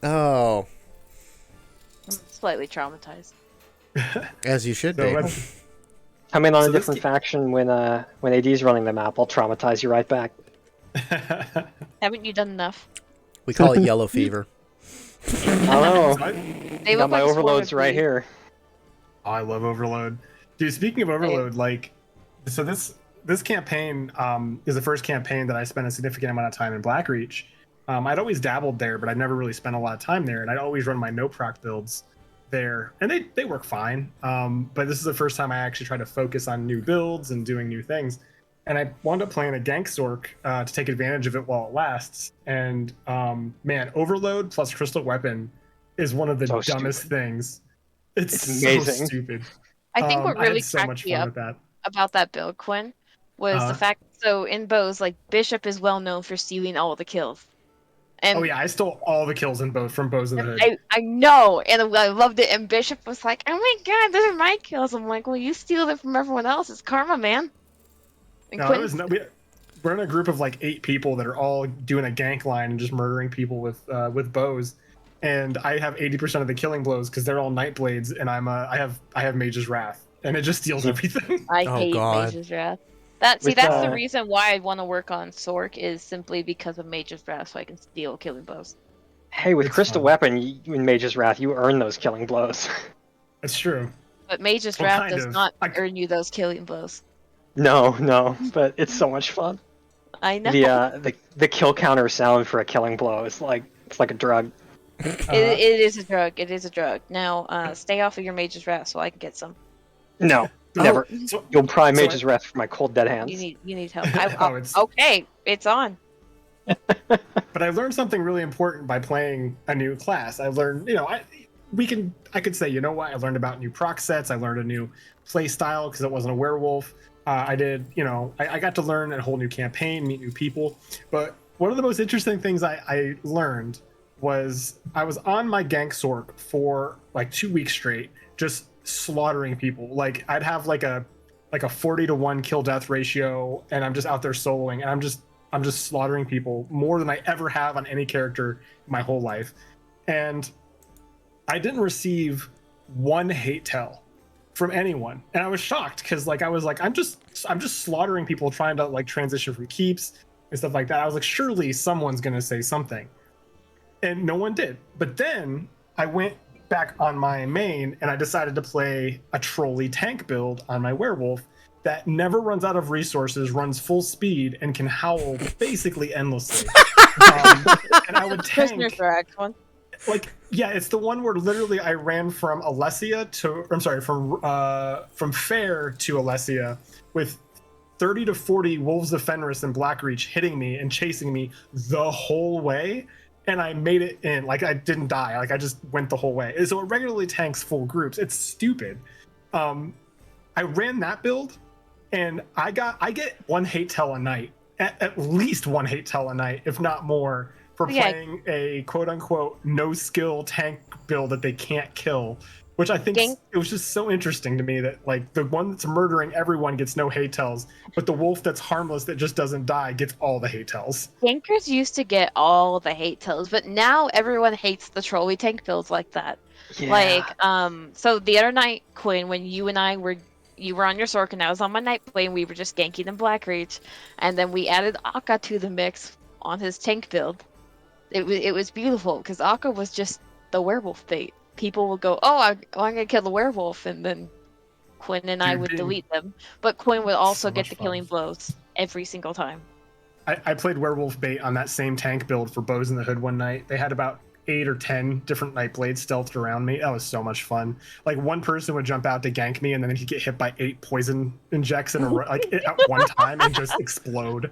Oh, I'm slightly traumatized. as you should So be. let's- Come in on So a this different ga- faction when AD's running the map. I'll traumatize you right back. Haven't you done enough? We call it yellow fever. Oh, They got look my like a swarm overloads of right bees. here. I love Overload. Dude, speaking of Overload, like, so this campaign is the first campaign that I spent a significant amount of time in Blackreach. I'd always dabbled there, but I'd never really spent a lot of time there, and I'd always run my no proc builds there, and they work fine. But this is the first time I actually tried to focus on new builds and doing new things. And I wound up playing a Gank Sork to take advantage of it while it lasts. And man, Overload plus Crystal Weapon is one of the So dumbest stupid. things. It's so amazing. stupid. I think what I really had so cracked much me fun up with that. about that build, Quinn, was the Uh-huh. fact. So in bows, like Bishop is well known for stealing all the kills. And Oh yeah, I stole all the kills in both from Bows in the Hood. I know, and I loved it. And Bishop was like, "Oh my god, those are my kills." I'm like, "Well, you steal it from everyone else. It's karma, man." And No, it Quinn, was we're in a group of like 8 people that are all doing a gank line and just murdering people with bows, and I have 80% of the killing blows because they're all night blades, and I have Mage's Wrath, and it just steals everything. I Oh, hate God. Mage's Wrath. That's With, the reason why I want to work on Sork is simply because of Mage's Wrath, so I can steal killing blows. Hey, with It's Crystal fun. Weapon, in Mage's Wrath, you earn those killing blows. It's true. But Mage's Well, Wrath kind does of. not earn you those killing blows. No, but it's so much fun. I know. The kill counter sound for a killing blow is like it's like a drug. It is a drug. It is a drug. Now, stay off of your Mage's Wrath so I can get some. No, never. So, You'll pry so Mage's Wrath for my cold dead hands. You need help. Oh, it's- Okay, it's on. but I learned something really important by playing a new class. I learned, I could say, you know what? I learned about new proc sets. I learned a new play style because it wasn't a werewolf. I did, I got to learn a whole new campaign, meet new people. But one of the most interesting things I learned was I was on my Gank Sork for like 2 weeks straight, just slaughtering people. Like I'd have like a 40-to-1 kill death ratio, and I'm just out there soloing, and I'm just slaughtering people more than I ever have on any character my whole life. And I didn't receive one hate tell from anyone. And I was shocked because I'm just slaughtering people trying to like transition from keeps and stuff like that. I was like, surely someone's gonna say something. And no one did. But then I went back on my main and I decided to play a trolley tank build on my werewolf that never runs out of resources, runs full speed, and can howl basically endlessly. And I would Prisoner tank. for Axford. Like, yeah, it's the one where literally I ran from Alessia from Fair to Alessia with 30 to 40 Wolves of Fenris and Blackreach hitting me and chasing me the whole way. And I made it in. Like, I didn't die. Like, I just went the whole way. So it regularly tanks full groups. It's stupid. I ran that build, and I get one hate tell a night. At least one hate tell a night, if not more, for playing a quote-unquote no-skill tank build that they can't kill. Which I think it was just so interesting to me that like the one that's murdering everyone gets no hate tells, but the wolf that's harmless that just doesn't die gets all the hate tells. Tankers used to get all the hate tells, but now everyone hates the trolley tank builds like that. Yeah. Like, so the other night, Quinn, when you were on your Sork and I was on my night plane, we were just ganking in Blackreach, and then we added Akka to the mix on his tank build. It was beautiful because Akka was just the werewolf bait. People would go, "Oh, I'm gonna kill the werewolf," and then Quinn and I would delete them. But Quinn would also get the killing blows every single time. I played werewolf bait on that same tank build for Bows in the Hood one night. They had about 8 or 10 different Nightblades stealthed around me. That was so much fun. Like one person would jump out to gank me, and then he'd get hit by 8 poison injects in a row, like at one time, and just explode.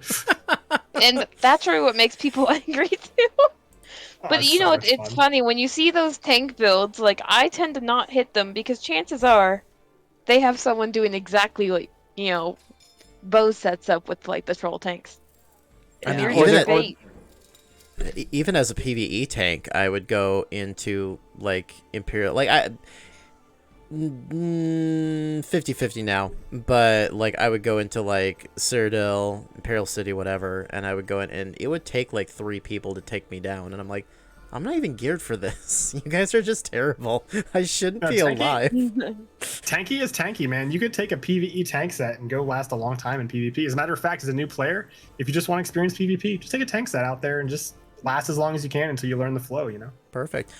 And that's really what makes people angry too. But It's you so know, much it's fun. funny when you see those tank builds. Like I tend to not hit them because chances are they have someone doing exactly like Bo sets up with like the troll tanks. I And mean, you're even just at- bait. Even as a PvE tank, I would go into like Imperial, like I 50-50 now, but like I would go into like Cyrodiil, Imperial City, whatever, and I would go in, and it would take like 3 people to take me down, and I'm like, I'm not even geared for this. You guys are just terrible. I shouldn't No, be tanky- alive. Tanky is tanky, man. You could take a PvE tank set and go last a long time in PvP. As a matter of fact, as a new player, if you just want to experience PvP, just take a tank set out there and just last as long as you can until you learn the flow, you know? Perfect.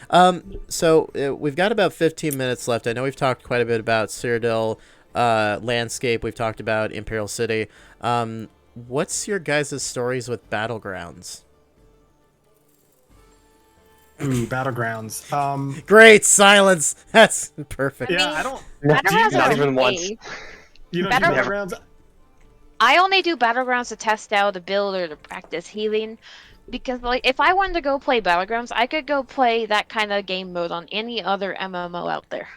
So we've got about 15 minutes left. I know we've talked quite a bit about Cyrodiil landscape. We've talked about Imperial City. What's your guys' stories with Battlegrounds? Ooh, Battlegrounds. Great silence. That's perfect. Yeah, mean, I don't. Battlegrounds Not are even once. okay. You don't Battle- do Battlegrounds? I only do Battlegrounds to test out, to build, or to practice healing. Because like if I wanted to go play Battlegrounds, I could go play that kind of game mode on any other MMO out there.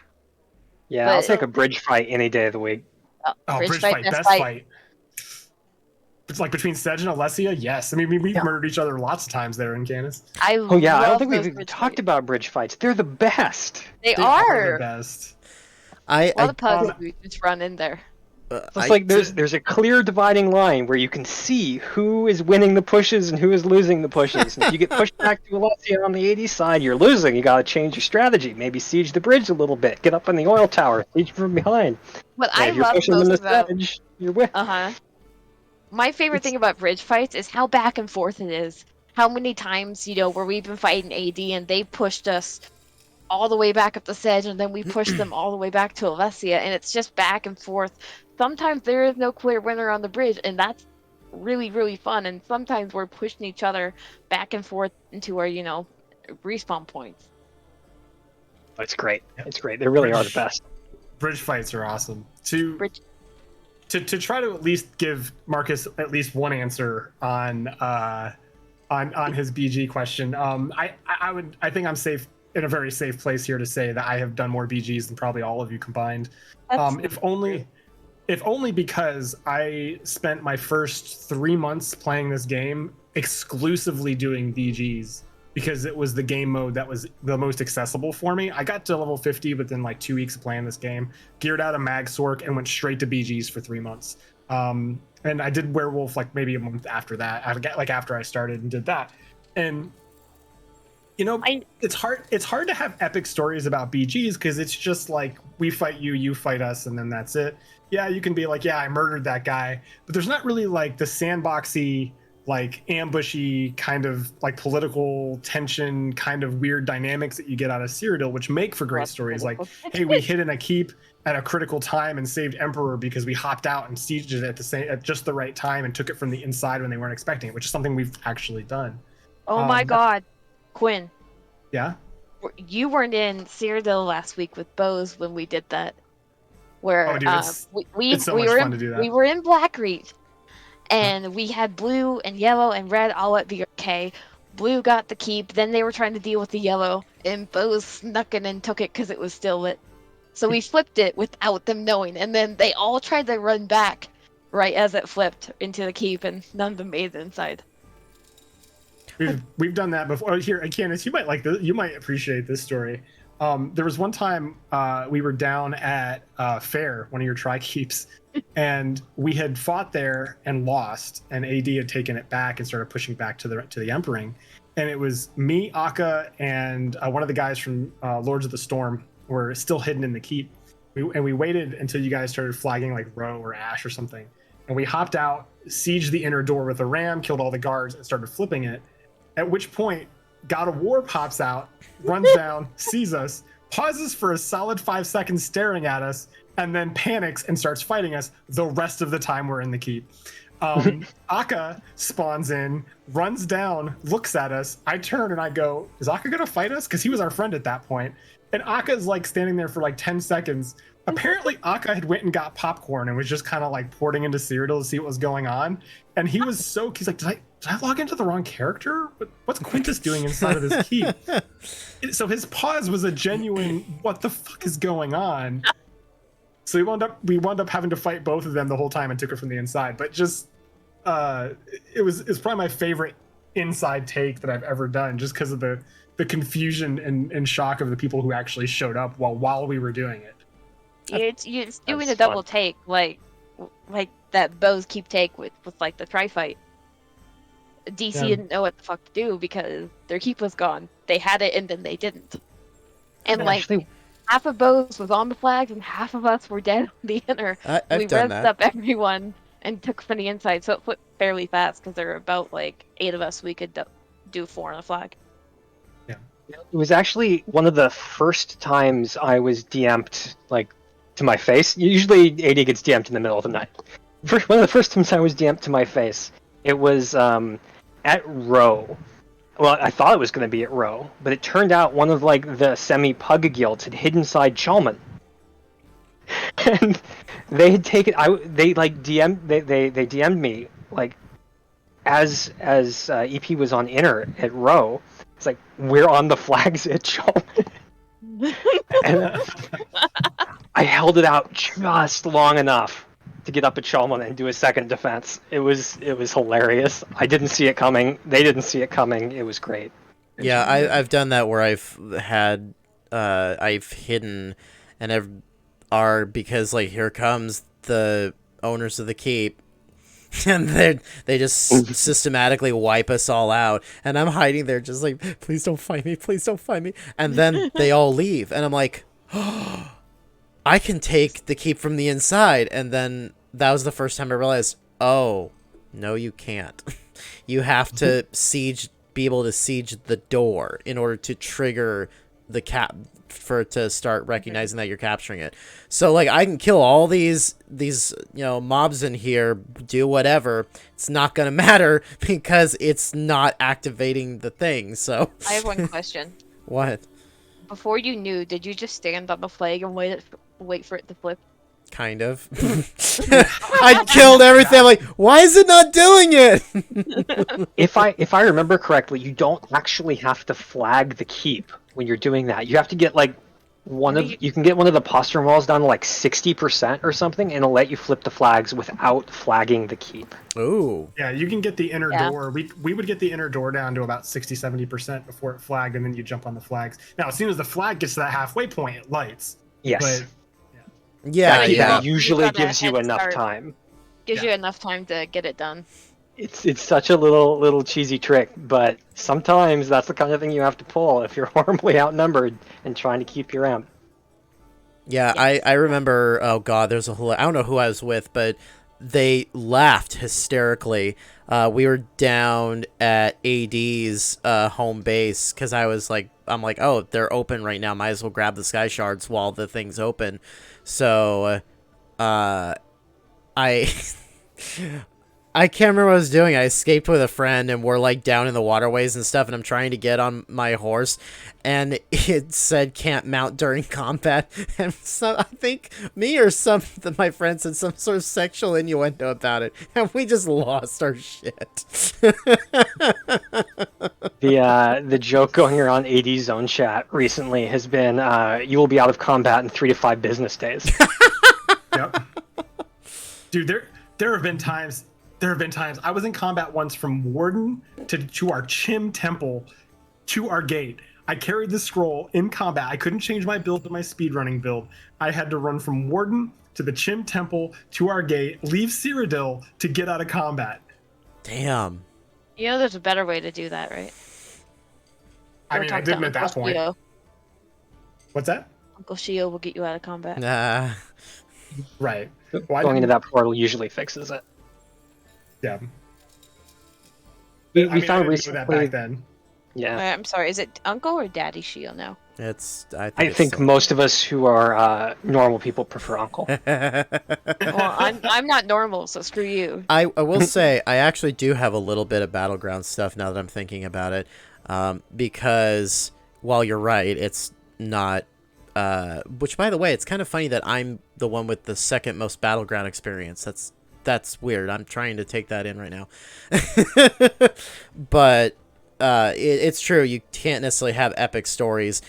Yeah, I'll But- take a bridge fight any day of the week. Oh, bridge fight, best fight. It's like between Sedge and Alessia, yes. I mean, we've murdered each other lots of times there in Incanus. Oh yeah, I don't love think those we've bridge talked fights. about bridge fights. They're the best. They They are. the best. I All the pugs um, we just run in there. It's like there's a clear dividing line where you can see who is winning the pushes and who is losing the pushes. And if you get pushed back to Alessia on the 80 side, you're losing. You got to change your strategy. Maybe siege the bridge a little bit. Get up in the oil tower. Siege from behind. What And I if you're love pushing them most to about sedge, you're winning. My favorite thing about bridge fights is how back and forth it is. How many times, where we've been fighting AD and they pushed us all the way back up the sedge and then we pushed them all the way back to Alessia, and it's just back and forth. Sometimes there is no clear winner on the bridge, and that's really, really fun. And sometimes we're pushing each other back and forth into our, respawn points. It's great. It's great. They really are the best. Bridge fights are awesome. Bridge- To try to at least give Marcus at least one answer on his BG question. I think I'm safe in a very safe place here to say that I have done more BGs than probably all of you combined. If only because I spent my first 3 months playing this game exclusively doing BGs because it was the game mode that was the most accessible for me. I got to level 50 within like 2 weeks of playing this game, geared out a Mag Sork, and went straight to BGs for 3 months. And I did Werewolf like maybe a month after that, after I started and did that. And it's hard to have epic stories about BGs because it's just like we fight you, you fight us, and then that's it. Yeah, you can be like, yeah, I murdered that guy, but there's not really like the sandboxy, like ambushy kind of like political tension kind of weird dynamics that you get out of Cyrodiil, which make for great stories. Like, hey, we hit in a keep at a critical time and saved Emperor because we hopped out and sieged it at just the right time and took it from the inside when they weren't expecting it, which is something we've actually done. Oh my God, Quinn, Yeah. you weren't in Cyrodiil last week with Bose when we did that. Where Oh, dude, it's so we much were fun in, to do that. we were in Blackreach, and we had blue and yellow and red all at BRK. Blue got the keep, then they were trying to deal with the yellow, and Bose snuck in and took it because it was still lit. So we flipped it without them knowing, and then they all tried to run back right as it flipped into the keep, and none of them made it inside. We've done that before. Here, Candace, you might like this. You might appreciate this story. There was one time we were down at Fair, one of your tri keeps, and we had fought there and lost, and AD had taken it back and started pushing back to the Empering, and it was me, Akka, and one of the guys from Lords of the Storm were still hidden in the keep. We waited until you guys started flagging like Roe or Ash or something, and we hopped out, sieged the inner door with a ram, killed all the guards, and started flipping it. At which point, God of War pops out, runs down, sees us, pauses for a solid 5 seconds staring at us, and then panics and starts fighting us the rest of the time we're in the keep. Akka spawns in, runs down, looks at us. I turn and I go, is Akka gonna fight us? Because he was our friend at that point. And Akka's like standing there for like 10 seconds. Apparently Akka had went and got popcorn and was just kind of like pouring into Cyrodiil to see what was going on. And he was so, he's like, did I log into the wrong character? What's Quintus doing inside of this keep? So his pause was a genuine, what the fuck is going on? So we wound up having to fight both of them the whole time and took it from the inside. But just it's probably my favorite inside take that I've ever done, just because of the confusion and shock of the people who actually showed up while we were doing it. It's doing a That's double fun. take, like that Bo's keep take with like the tri-fight. DC Yeah. didn't know what the fuck to do because their keep was gone. They had it and then they didn't. And like Actually, half of Bo's was on the flags and half of us were dead on the inner. I've We done revved that. up everyone and took from the inside, so it flipped fairly fast because there were about like 8 of us. We could do 4 on a flag. it was actually one of the first times I was DM'd like to my face. Usually AD gets DM'd in the middle of the night. One of the first times I was DM'd to my face, it was at Row. Well, I thought it was going to be at Row, but it turned out one of like the semi-pug guilds had hid inside Chalman. And they had taken they like they DM'd me like as EP was on inner at Row. It's like, we're on the flags at Chalman. And I held it out just long enough to get up at Chalman and do a second defense. It was hilarious. I didn't see it coming. They didn't see it coming. It was great. Yeah, I've done that where I've hidden and are because like here comes the owners of the keep and they just systematically wipe us all out, and I'm hiding there just like, please don't find me, please don't find me, and then they all leave and I'm like, oh, I can take the keep from the inside. And then that was the first time I realized, oh no, you can't. You have to be able to siege the door in order to trigger the for it to start recognizing that you're capturing it. So like I can kill all these mobs in here, do whatever, it's not gonna matter because it's not activating the thing. So I have one question. what? Before you knew, did you just stand on the flag and wait for it to flip? Kind of. I killed everything. I'm like, why is it not doing it? If I remember correctly, you don't actually have to flag the keep when you're doing that. You have to get like you can get one of the postern walls down to like 60% or something, and it'll let you flip the flags without flagging the keep. Ooh. Yeah, you can get the inner Yeah. door. We would get the inner door down to about 60-70% before it flagged, and then you jump on the flags. Now, as soon as the flag gets to that halfway point, it lights. Yes. But Yeah, that, yeah. that usually You've got a gives you head enough start. time. Gives Yeah. you enough time to get it done. It's such a little cheesy trick, but sometimes that's the kind of thing you have to pull if you're horribly outnumbered and trying to keep your amp. Yeah, I remember, oh god, there's I don't know who I was with, but they laughed hysterically. We were down at AD's home base because I'm like, oh, they're open right now, might as well grab the sky shards while the thing's open. So, I I can't remember what I was doing. I escaped with a friend, and we're like down in the waterways and stuff, and I'm trying to get on my horse, and it said can't mount during combat. And so I think me or my friend said some sort of sexual innuendo about it, and we just lost our shit. The joke going around AD Zone chat recently has been you will be out of combat in 3 to 5 business days. Yep. Dude, there have been times I was in combat once from Warden to our Chim Temple to our gate. I carried the scroll in combat. I couldn't change my build to my speedrunning build. I had to run from Warden to the Chim Temple to our gate, leave Cyrodiil to get out of combat. Damn. You know, there's a better way to do that, right? I Go mean, I talk to didn't at that Uncle point. Shio. What's that? Uncle Shio will get you out of combat. Nah. Right. Well, Going into that portal usually fixes it. Yeah. We I mean, I found didn't know that recently back then. Yeah. I'm sorry, is it Uncle or Daddy Shield now? I think most of us who are normal people prefer Uncle. Well, I'm not normal, so screw you. I will say I actually do have a little bit of Battleground stuff now that I'm thinking about it, because while you're right, it's not. Which, by the way, it's kind of funny that I'm the one with the second most Battleground experience. That's weird. I'm trying to take that in right now, but it's true. You can't necessarily have epic stories.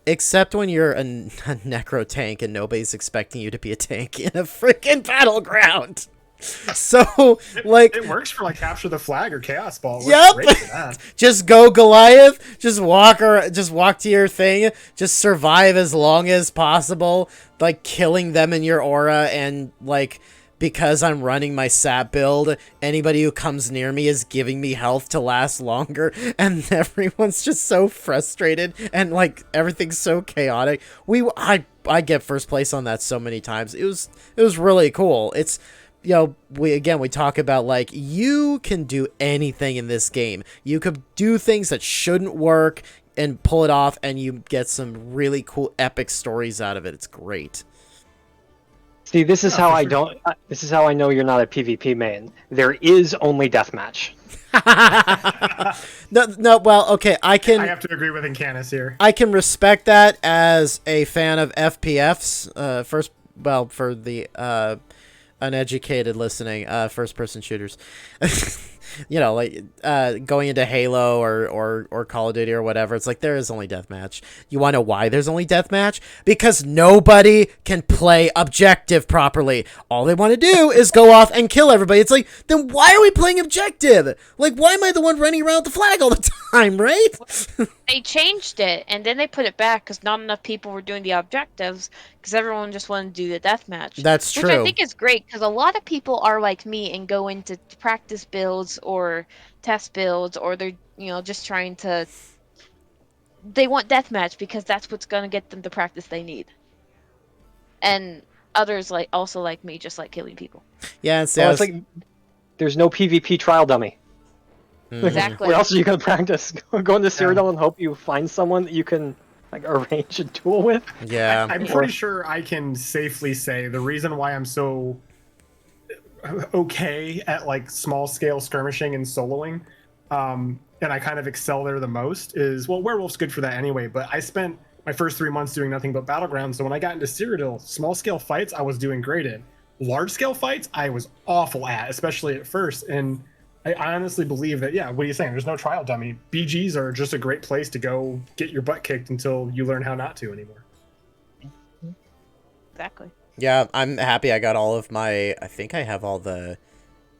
Except when you're a necro tank and nobody's expecting you to be a tank in a freaking battleground. So, like... It works for, like, Capture the Flag or Chaos Ball. It Yep! works great for that. Just go Goliath. Just walk to your thing. Just survive as long as possible. Like, killing them in your aura and, like... Because I'm running my sap build, anybody who comes near me is giving me health to last longer, and everyone's just so frustrated, and like everything's so chaotic. I get first place on that so many times. It was really cool. It's, you know, we talk about like you can do anything in this game. You could do things that shouldn't work and pull it off, and you get some really cool epic stories out of it. It's great. See, this is how I don't. This is how I know you're not a PvP main. There is only deathmatch. No. Well, okay. I have to agree with Incanus here. I can respect that as a fan of FPFs. For the uneducated listening, first-person shooters. You know, like going into Halo or Call of Duty or whatever, it's like there is only deathmatch. You want to know why there's only deathmatch? Because nobody can play objective properly. All they want to do is go off and kill everybody. It's like, then why are we playing objective? Like, why am I the one running around with the flag all the time, right? They changed it, and then they put it back because not enough people were doing the objectives because everyone just wanted to do the deathmatch. That's true. Which I think is great because a lot of people are like me and go into practice builds or test builds, or they're, you know, just trying to... They want deathmatch because that's what's going to get them the practice they need. And others also like me just like killing people. Yeah, it's like there's no PvP trial dummy. Exactly. Where else are you going to practice? Go into Cyrodiil and hope you find someone that you can like arrange a duel with? Yeah. I'm pretty sure I can safely say the reason why I'm so okay at like small scale skirmishing and soloing, and I kind of excel there the most is, well, Werewolf's good for that anyway, but I spent my first 3 months doing nothing but Battlegrounds, so when I got into Cyrodiil, small scale fights I was doing great in. Large scale fights I was awful at, especially at first, and I honestly believe that, yeah, what are you saying? There's no trial dummy. BGs are just a great place to go get your butt kicked until you learn how not to anymore. Exactly. Yeah, I'm happy I got all of my... I think I have all the...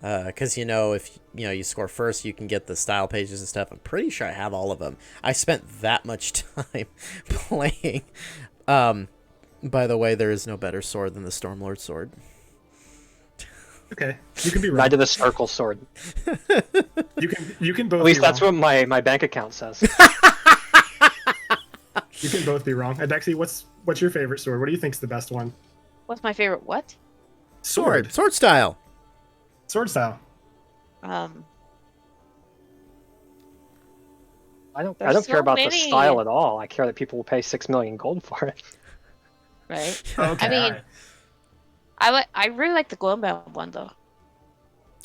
Because, you know, if you score first, you can get the style pages and stuff. I'm pretty sure I have all of them. I spent that much time playing. By the way, there is no better sword than the Stormlord sword. Okay, you can be right. Ride to the Snarkle sword. You can both. At least be that's wrong. what my bank account says. You can both be wrong. Adexi, what's your favorite sword? What do you think's the best one? What's my favorite what? Sword style. Sword style. I don't There's care so about many. the style at all. I care that people will pay 6 million gold for it. Right. Okay. I mean, I really like the Gloombound one though.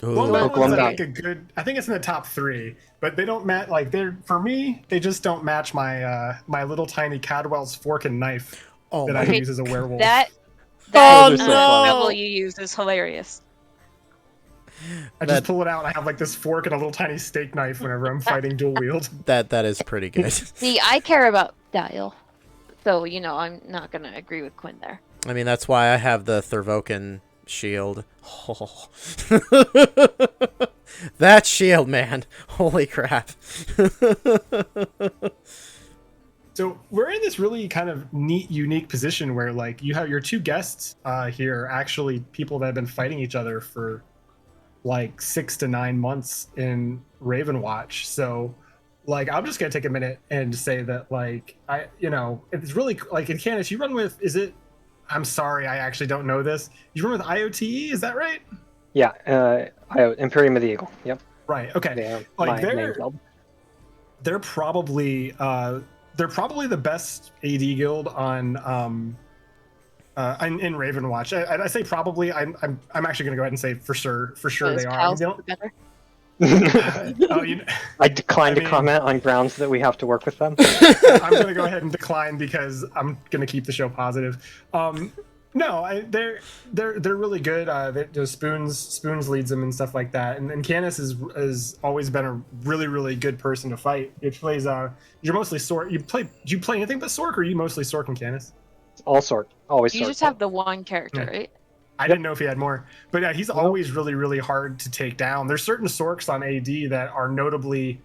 Gloombound one's Gloombound. like a good. I think it's in the top 3, but they don't match. Like for me, they just don't match my my little tiny Cadwell's fork and knife that I use as a werewolf. That Oh, no! level you use is hilarious. I just pull it out and I have like this fork and a little tiny steak knife whenever I'm fighting dual wield. That is pretty good. See, I care about style, so I'm not gonna agree with Quinn there. I mean, that's why I have the Thurvokan shield. Oh. That shield, man. Holy crap. So we're in this really kind of neat, unique position where like you have your 2 guests here, actually people that have been fighting each other for like 6 to 9 months in Ravenwatch. So like, I'm just going to take a minute and say that like, it's really like Incanus, you run with, I'm sorry, I actually don't know this. You run with IoTE, is that right? Yeah, Imperial Medieval. Yep. Right. Okay. Yeah, like my main build. they're probably the best AD guild on in Ravenwatch. I say probably. I'm actually going to go ahead and say for sure they are. I mean, they don't, better. oh, you know, I decline to comment on grounds that we have to work with them. I'm going to go ahead and decline because I'm going to keep the show positive. No, they're really good. Spoons leads them and stuff like that. And Canis has always been a really good person to fight. It plays you're mostly Sork. Do you play anything but Sork, or are you mostly Sork and Canis? All sort, always. You just have the one character, right? I didn't know if he had more, but yeah, he's always really hard to take down. There's certain Sorks on AD that are notably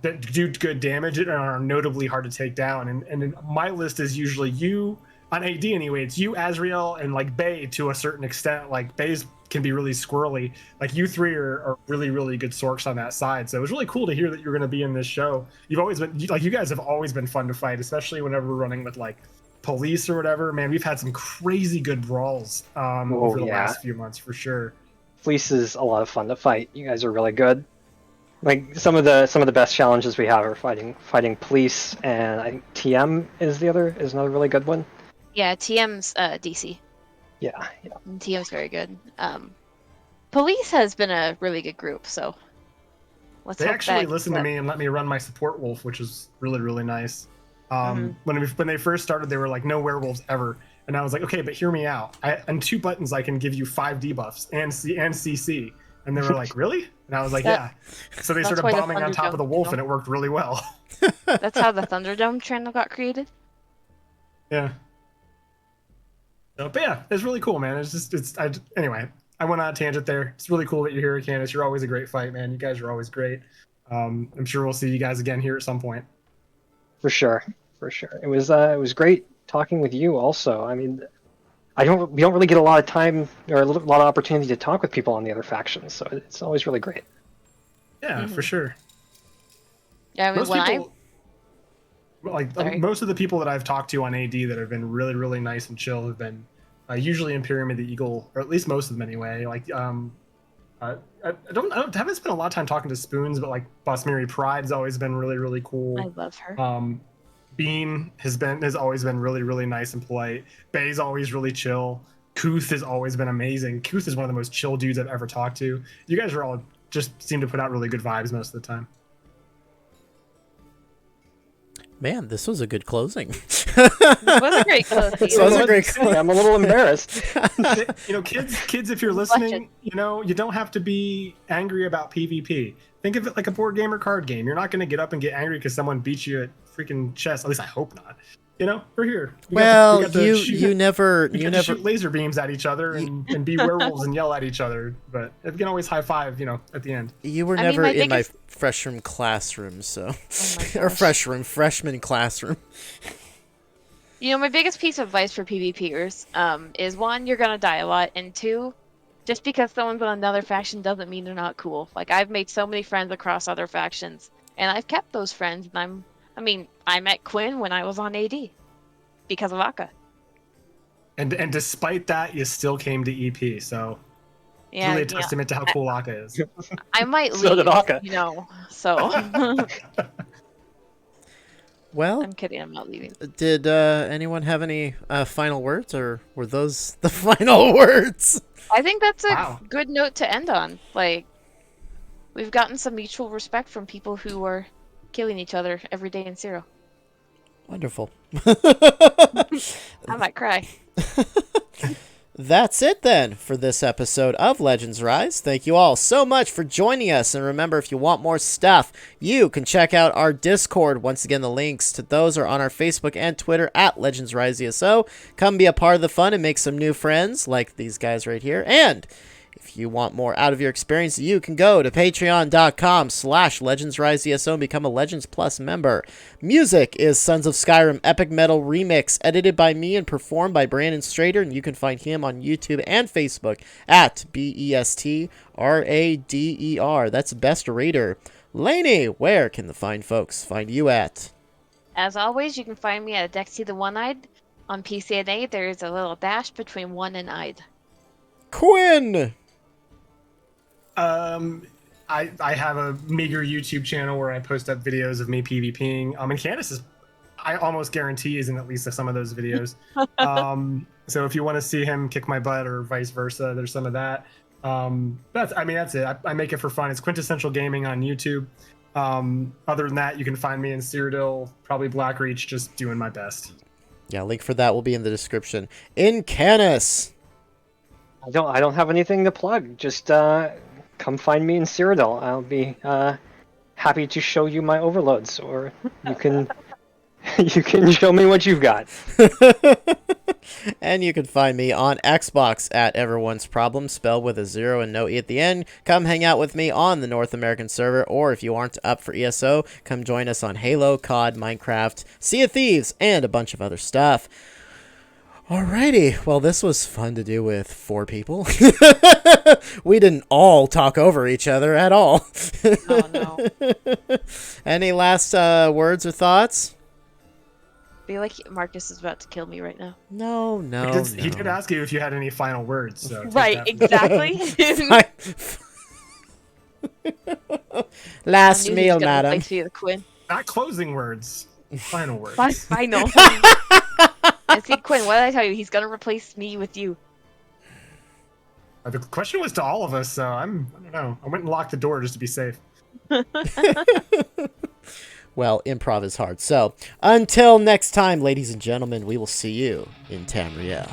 that do good damage and are notably hard to take down. And my list is usually you on AD anyway. It's you, Azrael, and like Bay to a certain extent. Like Bay's can be really squirrely. Like you three are really good Sorks on that side. So it was really cool to hear that you're going to be in this show. You've always been like, you guys have always been fun to fight, especially whenever we're running with like police or whatever. Man, we've had some crazy good brawls over the last few months for sure. Police is a lot of fun to fight. You guys are really good. Like some of the best challenges we have are fighting police, and I think TM is another really good one. Yeah, TM's DC. Yeah. And TM's very good. Police has been a really good group, so they actually listened to me and let me run my support wolf, which is really nice. When they first started, they were like, no werewolves ever. And I was like, okay, but hear me out. On 2 buttons, I can give you 5 debuffs and CC. And they were like, really? And I was like, yeah. So they started bombing on top of the wolf, and it worked really well. That's how the Thunderdome channel got created? Yeah. So, but yeah, it's really cool, man. Anyway, I went on a tangent there. It's really cool that you're here, Candace. You're always a great fight, man. You guys are always great. I'm sure we'll see you guys again here at some point. For sure. It was great talking with you also. I mean, we don't really get a lot of time or a lot of opportunity to talk with people on the other factions, so it's always really great. Yeah, for sure. Yeah, I mean, most of the people that I've talked to on AD that have been really nice and chill have been usually Imperium of the Eagle, or at least most of them anyway. Like I haven't spent a lot of time talking to Spoons, but like Bosmiri Pride's always been really cool. I love her. Bean has always been really nice and polite. Bay's always really chill. Kuth has always been amazing. Kuth is one of the most chill dudes I've ever talked to. You guys are all just seem to put out really good vibes most of the time. Man, this was a good closing. It was a great closing. I'm a little embarrassed. Kids, if you're listening, you don't have to be angry about PvP. Think of it like a board game or card game. You're not going to get up and get angry because someone beat you at freaking chess. At least I hope not. We're here. You never shoot laser beams at each other and be werewolves and yell at each other. But you can always high five, at the end. You were never in my freshman classroom, so or freshman classroom. My biggest piece of advice for PvPers is 1, you're gonna die a lot, and 2, just because someone's on another faction doesn't mean they're not cool. Like, I've made so many friends across other factions, and I've kept those friends, and I met Quinn when I was on AD because of Akka. And despite that, you still came to EP, so it's really a testament to how cool Akka is. I might leave, so did Akka. so. Well, I'm kidding, I'm not leaving. Did anyone have any final words, or were those the final words? I think that's a good note to end on. Like, we've gotten some mutual respect from people who are killing each other every day in Zero. Wonderful. I might cry. That's it then for this episode of Legends Rise. Thank you all so much for joining us. And remember, if you want more stuff, you can check out our Discord. Once again, the links to those are on our Facebook and Twitter at Legends Rise ESO. Come be a part of the fun and make some new friends like these guys right here. And if you want more out of your experience, you can go to patreon.com/LegendsRiseESO and become a Legends Plus member. Music is Sons of Skyrim Epic Metal Remix, edited by me and performed by Brandon Strader, and you can find him on YouTube and Facebook at BESTRADER. That's Best Raider. Lainy, where can the fine folks find you at? As always, you can find me at Dexy the One-Eyed. On PCNA, there's a little dash between one and eyed. Quinn! I have a meager YouTube channel where I post up videos of me PvPing. And Candace is, I almost guarantee, is in at least some of those videos. So if you want to see him kick my butt or vice versa, there's some of that. That's it. I make it for fun. It's Quintessential Gaming on YouTube. Other than that, you can find me in Cyrodiil, probably Blackreach, just doing my best. Yeah, link for that will be in the description. Incanus. I don't have anything to plug. Just come find me in Cyrodiil. I'll be happy to show you my overloads, or you can you can show me what you've got. And you can find me on Xbox at Everyone's Problem, spelled with a 0 and no E at the end. Come hang out with me on the North American server, or if you aren't up for ESO, come join us on Halo, COD, Minecraft, Sea of Thieves, and a bunch of other stuff. Alrighty, well, this was fun to do with 4 people. We didn't all talk over each other at all. Oh, no. Any last words or thoughts? I feel like Marcus is about to kill me right now. No. He did ask you if you had any final words. So Right, exactly. Last I knew he meal, was gonna madam. replace me with Quinn. Not closing words, final words. I know. And see, Quinn, what did I tell you? He's gonna replace me with you. The question was to all of us, so I don't know. I went and locked the door just to be safe. Well, improv is hard. So, until next time, ladies and gentlemen, we will see you in Tamriel.